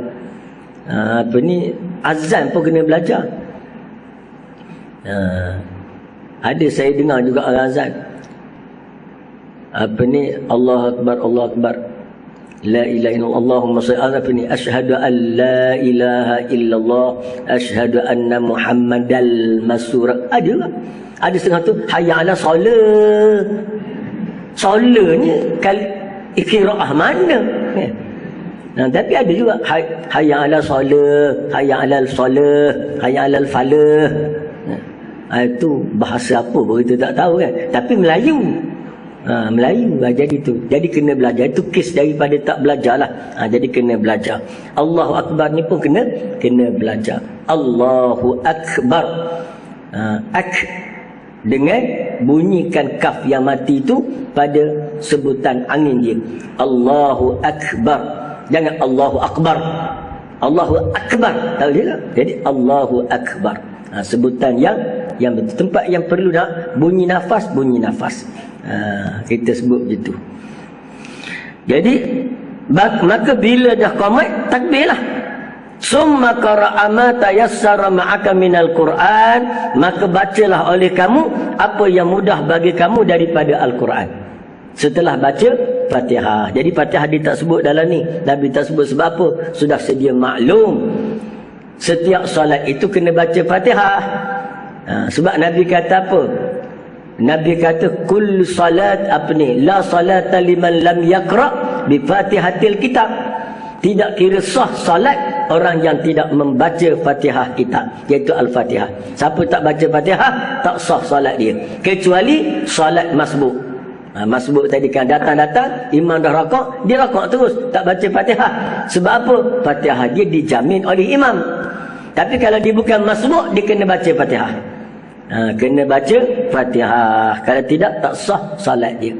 azan pun kena belajar. Ada saya dengar juga azan. Allahu Akbar, Allahu Akbar. La ilaha illallah, Allahumma shalli ala nabi, asyhadu an la ilaha illallah, asyhadu anna Muhammadal masur. Ada setengah tu hayya ala solat. Solat ni kali qiraah mana? Tapi ada juga hayya 'alal solah, hayya 'alal solah, hayya 'alal falah. Itu bahasa apa pun kita tak tahu kan. Tapi Melayu. Melayu jadi tu. Jadi kena belajar. Itu kes daripada tak belajar lah. Jadi kena belajar. Allahu Akbar ni pun kena belajar. Allahu Akbar. Dengan bunyikan kaf yang mati tu pada sebutan angin dia. Allahu Akbar. Jangan Allahu Akbar. Allahu Akbar. Tahu dia tak? Jadi Allahu Akbar. Sebutan yang betul. Tempat yang perlu nak bunyi nafas, bunyi nafas. Kita sebut begitu. Jadi maka bila dah qamat, takbirlah. Summa qara'a ma tayassara ma'aka minal Qur'an, maka bacalah oleh kamu apa yang mudah bagi kamu daripada Al-Quran. Setelah baca Fatihah. Jadi Fatihah dia tak sebut dalam ni. Nabi tak sebut sebab apa? Sudah sedia maklum. Setiap solat itu kena baca Fatihah. Sebab Nabi kata apa? Nabi kata kull salat la salata liman lam yaqra bi Fatihatil kitab. Tidak kira sah salat orang yang tidak membaca Fatihah kitab, iaitu Al-Fatihah. Siapa tak baca Fatihah, tak sah salat dia. Kecuali salat masbuk. Masbuk tadi kan datang-datang, imam dah rakak, dia rakak terus, tak baca Fatihah. Sebab apa? Fatihah dia dijamin oleh imam. Tapi kalau dia bukan masbuk, dia kena baca Fatihah. Kena baca Fatihah. Kalau tidak, tak sah salat dia.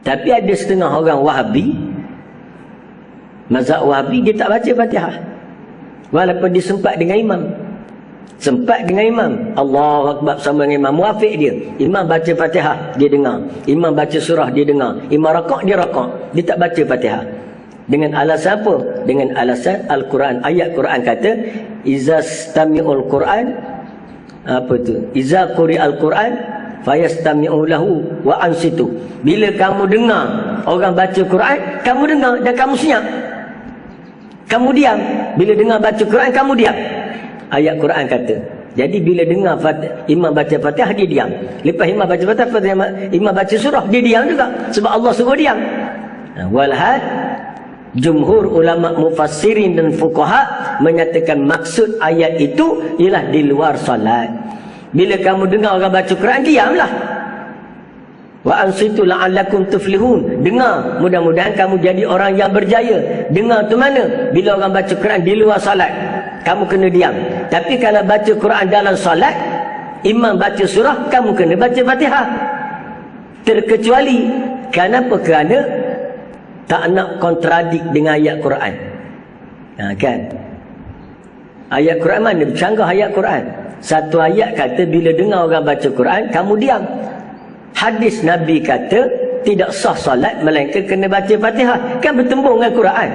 Tapi ada setengah orang Wahabi, mazhab Wahabi, dia tak baca Fatihah walaupun dia sempat dengan imam. Sempat dengan imam, Allahu Akbar sama dengan imam, muafiq dia. Imam baca Fatihah, dia dengar. Imam baca surah, dia dengar. Imam rakak, dia rakak. Dia tak baca Fatihah. Dengan alasan apa? Dengan alasan Al-Quran. Ayat Quran kata, iza stami'ul Quran, apa tu? Iza quri'al Quran fayastami'u lahu wa ansitu. Bila kamu dengar orang baca Quran, kamu dengar dan kamu senyap. Kamu diam. Bila dengar baca Quran, kamu diam. Ayat Quran kata. Jadi bila dengar imam baca Fatihah, dia diam. Lepas imam baca Fatihah, imam baca surah, dia diam juga. Sebab Allah suruh diam. Walhad, jumhur ulama mufassirin dan fuqaha menyatakan maksud ayat itu ialah di luar solat. Bila kamu dengar orang baca Quran, diamlah. Wa ansitu la'allakum tuflihun. Dengar, mudah-mudahan kamu jadi orang yang berjaya. Dengar tu mana? Bila orang baca Quran di luar solat, kamu kena diam. Tapi kalau baca Quran dalam solat, imam baca surah, kamu kena baca Fatihah. Terkecuali kenapa? Kerana tak nak kontradik dengan ayat Quran. Kan? Ayat Quran mana? Bercanggah ayat Quran. Satu ayat kata bila dengar orang baca Quran, kamu diam. Hadis Nabi kata tidak sah solat melainkan kena baca Fatihah. Kan bertembung dengan Quran.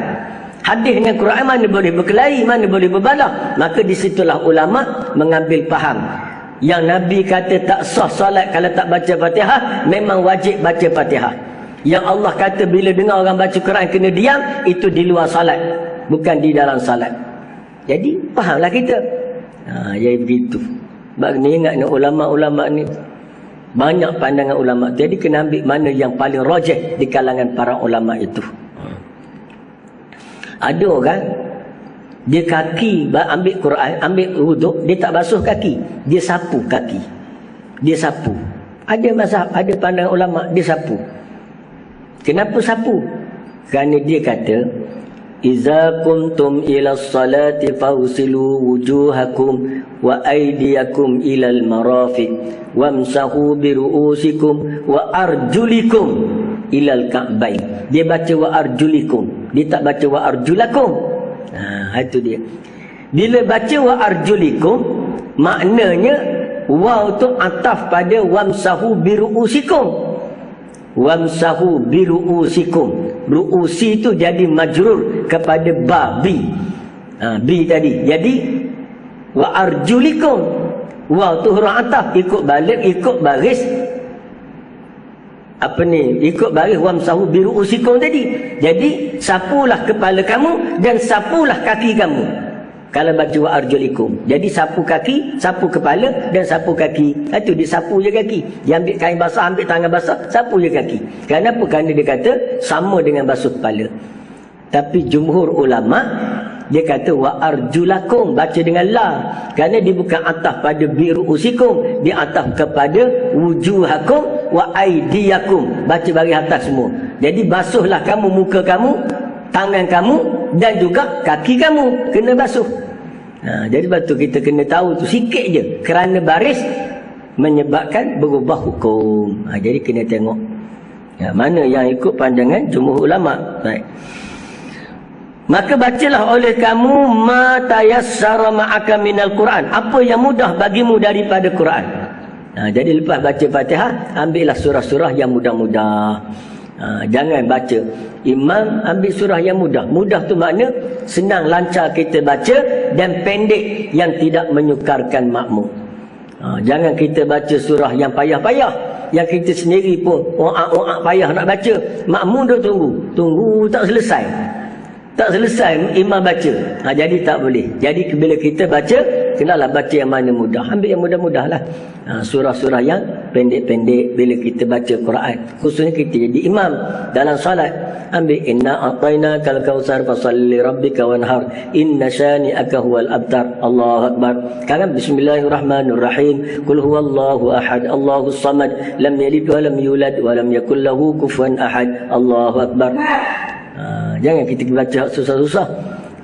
Hadis dengan Quran mana boleh berkelahi, mana boleh berbalah. Maka disitulah ulama mengambil faham. Yang Nabi kata tak sah solat kalau tak baca Fatihah, memang wajib baca Fatihah. Yang Allah kata bila dengar orang baca Quran kena diam, itu di luar salat, bukan di dalam salat. Jadi fahamlah kita. Jadi begitu. Sebab ni ingat ni ulama-ulama ni banyak pandangan ulama. Jadi kena ambil mana yang paling rajih di kalangan para ulama itu. Ada orang dia kaki ambil Quran, ambil wuduk, dia tak basuh kaki, dia sapu kaki. Dia sapu. Ada mazhab, ada pandangan ulama, dia sapu. Kenapa sapu? Kerana dia kata, iza kuntum ila salati fawsilu wujuhakum wa aydiyakum ilal marafiq wamsahu biru'usikum wa arjulikum ilal ka'bain. Dia baca wa arjulikum, dia tak baca wa arjulakum. Itu dia. Bila baca wa arjulikum, maknanya waw tu ataf pada wamsahu biru'usikum. Wamsahu biru'usikum. Ru'usi tu jadi majrur kepada ba, bi. Bi tadi. Jadi wa arjulikum. Waw tu huruf ataf, ikut balik, ikut baris. Apa ni? Ikut baris wamsahu biru'usikum tadi. Jadi sapulah kepala kamu dan sapulah kaki kamu. Kalau baca wa arjulikum, jadi sapu kaki, sapu kepala dan sapu kaki. Itu dia sapu je kaki. Dia ambil kain basah, ambil tangan basah, sapu je kaki. Kenapa? Kerana dia kata sama dengan basuh kepala. Tapi jumhur ulama dia kata wa arjulakum, baca dengan la, kerana dia bukan ataf pada biruusikum, dia ataf kepada wujuhakum wa aidiyakum, baca bagi atas semua. Jadi basuhlah kamu muka kamu, tangan kamu dan juga kaki kamu kena basuh. Jadi batu kita kena tahu tu sikit je, kerana baris menyebabkan berubah hukum. Jadi kena tengok mana yang ikut pandangan jumhur ulama. Baik. Maka bacalah oleh kamu ma tayassara ma'aka minal Quran, apa yang mudah bagimu daripada Quran. Jadi lepas baca Fatihah, ambillah surah-surah yang mudah-mudah. Jangan baca imam ambil surah yang mudah. Mudah tu makna senang, lancar kita baca dan pendek yang tidak menyukarkan makmum. Jangan kita baca surah yang payah-payah, yang kita sendiri pun oak-oak payah nak baca, makmum dah tunggu tak selesai. Tak selesai imam baca. Jadi tak boleh. Jadi bila kita baca, kenalah baca yang mana mudah. Ambil yang mudah-mudah lah. Surah-surah yang pendek-pendek bila kita baca Quran. Khususnya kita jadi imam dalam salat. Ambil inna a'tainakal kautsar fasalli rabbika wanhar inna syani'aka huwal abtar. Allahu akbar. Sekarang bismillahirrahmanirrahim. Qul huwallahu ahad, Allahus samad, lam yalid wa lam yulad wa lam yakul lahu kufuwan ahad. Allahu akbar. Jangan kita baca susah-susah.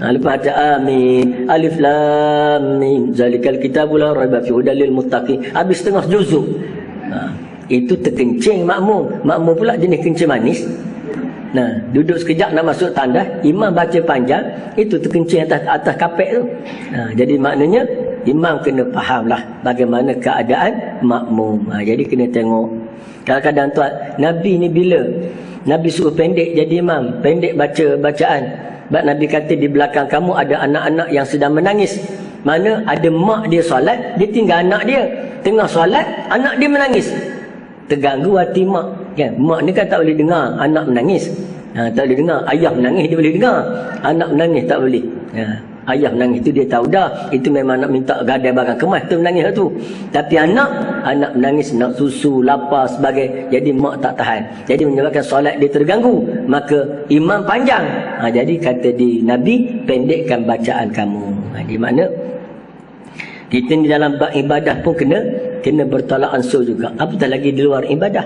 Lepas baca amin, alif lam mim, zalikal kitabul la raiba fihi hudal lil muttaqin, habis setengah juzuk. Itu terkencing makmum. Makmum pula jenis kencing manis. Duduk sekejap nak masuk tandas, imam baca panjang, itu terkencing atas kapek tu. Jadi maknanya imam kena fahamlah bagaimana keadaan makmum. Jadi kena tengok. Kadang-kadang tuan, Nabi ni bila Nabi suruh pendek jadi imam, pendek baca bacaan. Sebab Nabi kata di belakang kamu ada anak-anak yang sedang menangis. Mana ada mak dia solat, dia tinggal anak dia. Tengah solat, anak dia menangis. Terganggu hati mak. Kan? Mak ni kan tak boleh dengar anak menangis. Tak boleh dengar. Ayah menangis dia boleh dengar. Anak menangis tak boleh. Ayah menangis tu dia tahu dah, itu memang nak minta gadai barang kemas tu menangis tu. Tapi anak menangis nak susu, lapar sebagai, jadi mak tak tahan. Jadi menyebabkan solat dia terganggu. Maka imam panjang. Jadi kata di Nabi, pendekkan bacaan kamu. Di mana kita ni dalam bab ibadah pun kena bertolak ansur juga. Apatah lagi di luar ibadah.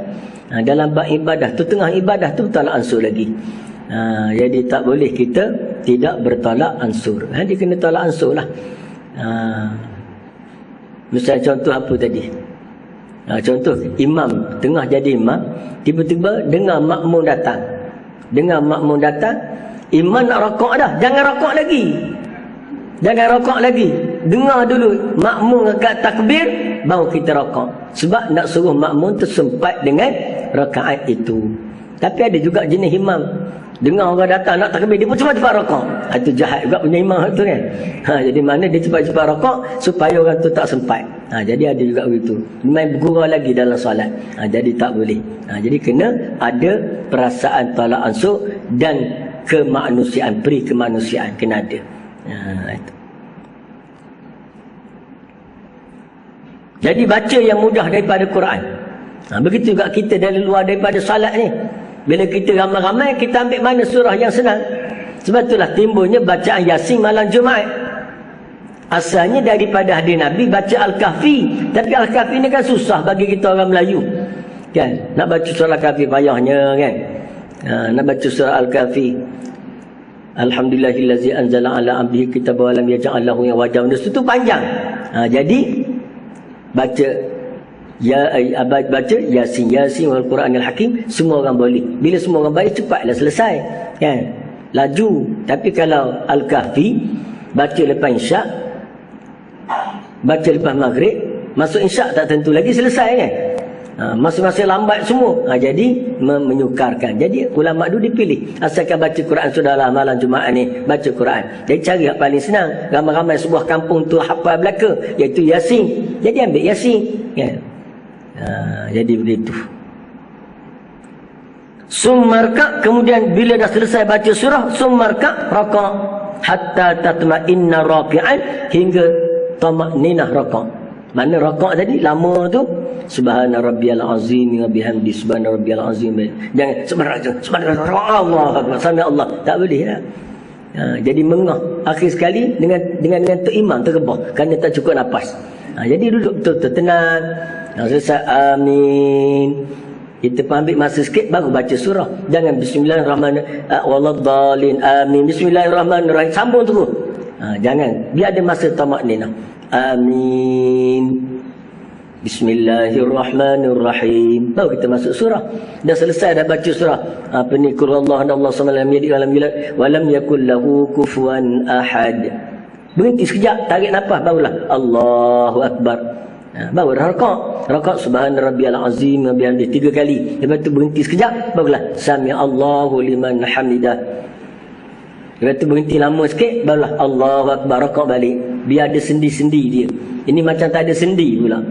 Dalam bab ibadah tu, tengah ibadah tu bertolak ansur lagi. Jadi tak boleh kita tidak bertolak ansur. Dia kena tolak ansur lah. Misalnya contoh apa tadi? Contoh imam, tengah jadi imam, tiba-tiba dengar makmum datang. Imam nak rokok dah, jangan rokok lagi. Dengar dulu makmum angkat takbir, baru kita rokok. Sebab nak suruh makmum tersempat dengan rakaat itu. Tapi ada juga jenis imam, dengar orang datang nak takbir, dia pun cepat-cepat rokok. Itu jahat juga punya imam tu kan. Jadi mana dia cepat-cepat rokok supaya orang tu tak sempat. Jadi ada juga begitu. Main bergurau lagi dalam solat. Jadi tak boleh. Jadi kena ada perasaan tolak ansur dan kemanusiaan, peri kemanusiaan kena ada. Itu. Jadi baca yang mudah daripada Quran. Begitu juga kita dari luar daripada salat ni. Bila kita ramai-ramai, kita ambil mana surah yang senang. Sebab itulah timbulnya bacaan Yasin malam Jumaat. Asalnya daripada hadis Nabi baca Al-Kahfi. Tapi Al-Kahfi ni kan susah bagi kita orang Melayu. Kan? Nak baca surah Al-Kahfi payahnya kan. Nak baca surah Al-Kahfi. Alhamdulillahillazi anzala ala abdihi kitaba wa lam yaj'al lahu iwajan. Itu panjang. Jadi baca baca Yasin wal Quranil Hakim, semua orang boleh. Bila semua orang baik, cepatlah selesai kan, laju. Tapi kalau Al-Kahfi baca lepas isyak, baca lepas maghrib, masuk isyak tak tentu lagi selesai kan. Masing-masing lambat semua. Jadi menyukarkan. Jadi ulama dulu dipilih, asalkan baca Quran sudahlah malam Jumaat ni baca Quran. Jadi cara yang paling senang, ramai-ramai sebuah kampung tu hafal belaka, iaitu Yasin. Jadi ambil Yasin kan. Jadi begitu. Summarka, kemudian bila dah selesai baca surah, summarka raka' hatta tatma'inna raki'an, hingga tamakninah raka'. Mana raka' tadi lama tu? Subhana rabbiyal azim wa bihamdi subhana rabbiyal azim. Jangan subhanallah Allah sami Allah, tak boleh lah. Jadi mengah akhir sekali dengan tu imam tergebah kerana tak cukup nafas. Jadi duduk betul-betul tenang. Selesai amin. Kita ambil masa sikit baru baca surah. Jangan bismillahirrahmanirrahim waladdallin amin. Bismillahirrahmanirrahim sambung terus. Jangan. Biar ada masa tamakninah. Amin. Bismillahirrahmanirrahim. Baru kita masuk surah. Dah selesai dah baca surah. Apa ni? Qul huwallahu ahad, Allahu samad, lam yalid wa lam yulad wa lam yakul lahu kufuwan ahad. Berhenti sekejap, tarik nafas, barulah Allahu akbar. Baru raka' subhana rabbiyal azim wa bihamdihi 3 kali. Lepas tu berhenti sekejap, barulah sami Allahu liman hamidah. Lepas tu berhenti lama sikit, barulah Allahu akbar, raka' balik. Biar ada sendi-sendi dia. Ini macam tak ada sendi pula.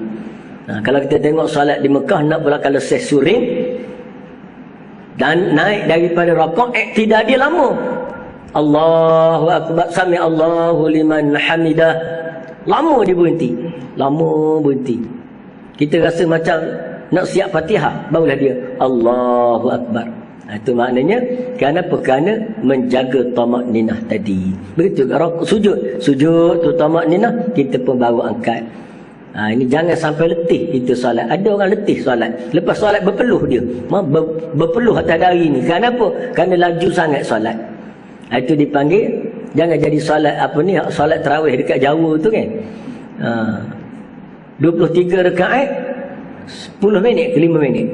Kalau kita tengok solat di Mekah, nak pula kalau suring dan naik daripada raka', tidak dia lama. Allahu akbar, sami Allahu liman hamidah. Lama dia berhenti. Lama berhenti. Kita rasa macam nak siap Fatihah, barulah dia Allahu akbar. Itu maknanya kenapa? Kerana menjaga tamakninah tadi. Begitu sujud tu tamakninah, kita pun baru angkat. Ini jangan sampai letih kita solat. Ada orang letih solat. Lepas solat berpeluh dia. Berpeluh atas dari ni. Kenapa? Kerana laju sangat solat. Itu dipanggil, jangan jadi solat solat tarawih dekat Jawa tu kan. 23 rakaat 10 minit ke 5 minit.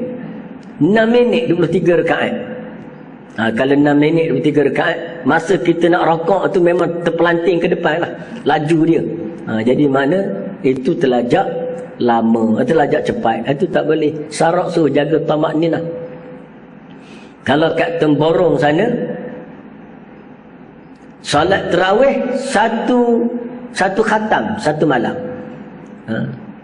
6 minit 23 rakaat. Kalau 6 minit 23 rakaat, masa kita nak rakaat tu memang terpelanting ke depan lah. Laju dia. Jadi mana itu terlajak lama, terlajak cepat. Itu tak boleh. Syarat suruh jaga tamakninah. Kalau kat Temborong sana, solat tarawih satu khatam satu malam.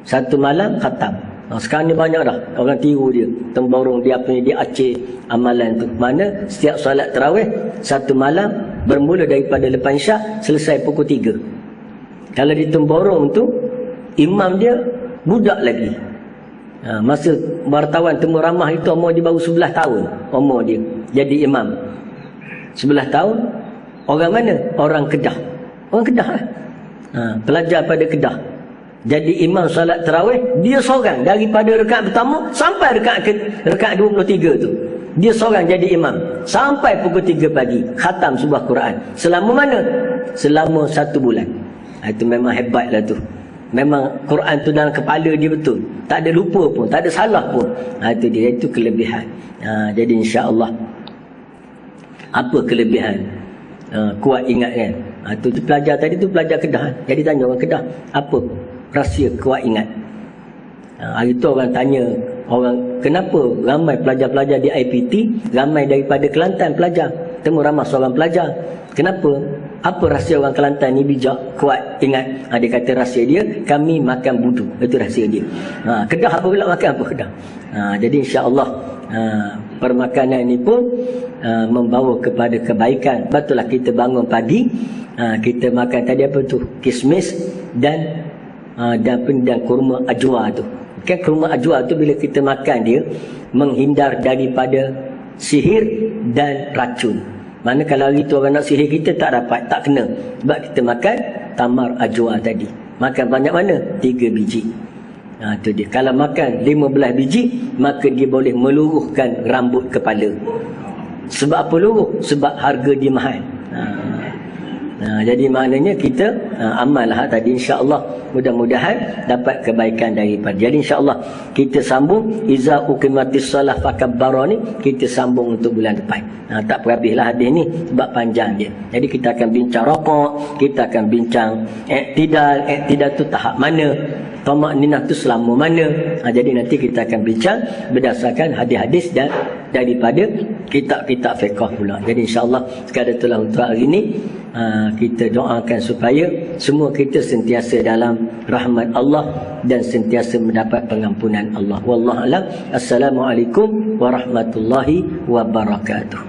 Satu malam khatam. Sekarang ni banyak dah orang tiru dia. Temborong dia Aceh amalan tu. Mana setiap solat tarawih satu malam bermula daripada lepas Isyak selesai pukul 3. Kalau di Temborong tu imam dia budak lagi. Masa wartawan Temu Ramah itu umur dia baru 11 tahun umur dia jadi imam. 11 tahun. Orang mana? Orang Kedah. Orang Kedah lah. Pelajar pada Kedah. Jadi imam solat tarawih, dia seorang daripada rakaat pertama sampai rakaat 23 tu. Dia seorang jadi imam sampai pukul 3 pagi, khatam sebuah Quran. Selama mana? Selama 1 bulan. Itu memang hebatlah tu. Memang Quran tu dalam kepala dia betul. Tak ada lupa pun, tak ada salah pun. Itu dia, itu kelebihan. Jadi insya-Allah. Apa kelebihan? Kuat ingat kan. Tu pelajar tadi tu pelajar Kedah. Jadi tanya orang Kedah, apa rahsia kuat ingat? Hari tu orang tanya orang, kenapa ramai pelajar-pelajar di IPT, ramai daripada Kelantan pelajar. Temu ramai seorang pelajar. Kenapa? Apa rahsia orang Kelantan ni bijak, kuat ingat? Dia kata rahsia dia, kami makan budu. Itu rahsia dia. Kedah apa pula makan apa Kedah? Jadi insya-Allah permakanan ini pun membawa kepada kebaikan. Betullah kita bangun pagi, kita makan tadi apa tu? Kismis dan kurma ajwa tu. Kan kurma ajwa tu bila kita makan dia menghindar daripada sihir dan racun. Mana kalau hari tu orang nak sihir kita tak dapat, tak kena. Sebab kita makan tamar ajwa tadi. Makan banyak mana? 3 biji. Tu dia. Kalau makan 15 biji, maka dia boleh meluruhkan rambut kepala. Sebab apa luruh? Sebab harga dia mahal. Jadi maknanya kita amallah tadi, insya-Allah mudah-mudahan dapat kebaikan daripada. Jadi insya-Allah kita sambung iza uqimatis salah fakabbarah ni, kita sambung untuk bulan depan. Tak berhabislah hadis ni sebab panjang dia. Jadi kita akan bincang rakaat, kita akan bincang iktidal tu tahap mana, tamakninah tu selama mana. Jadi nanti kita akan bincang berdasarkan hadis-hadis dan daripada kitab-kitab fiqh pula. Jadi insya-Allah sekadar itulah untuk hari ini. kita doakan supaya semua kita sentiasa dalam rahmat Allah dan sentiasa mendapat pengampunan Allah. Wallahu a'lam. Assalamualaikum warahmatullahi wabarakatuh.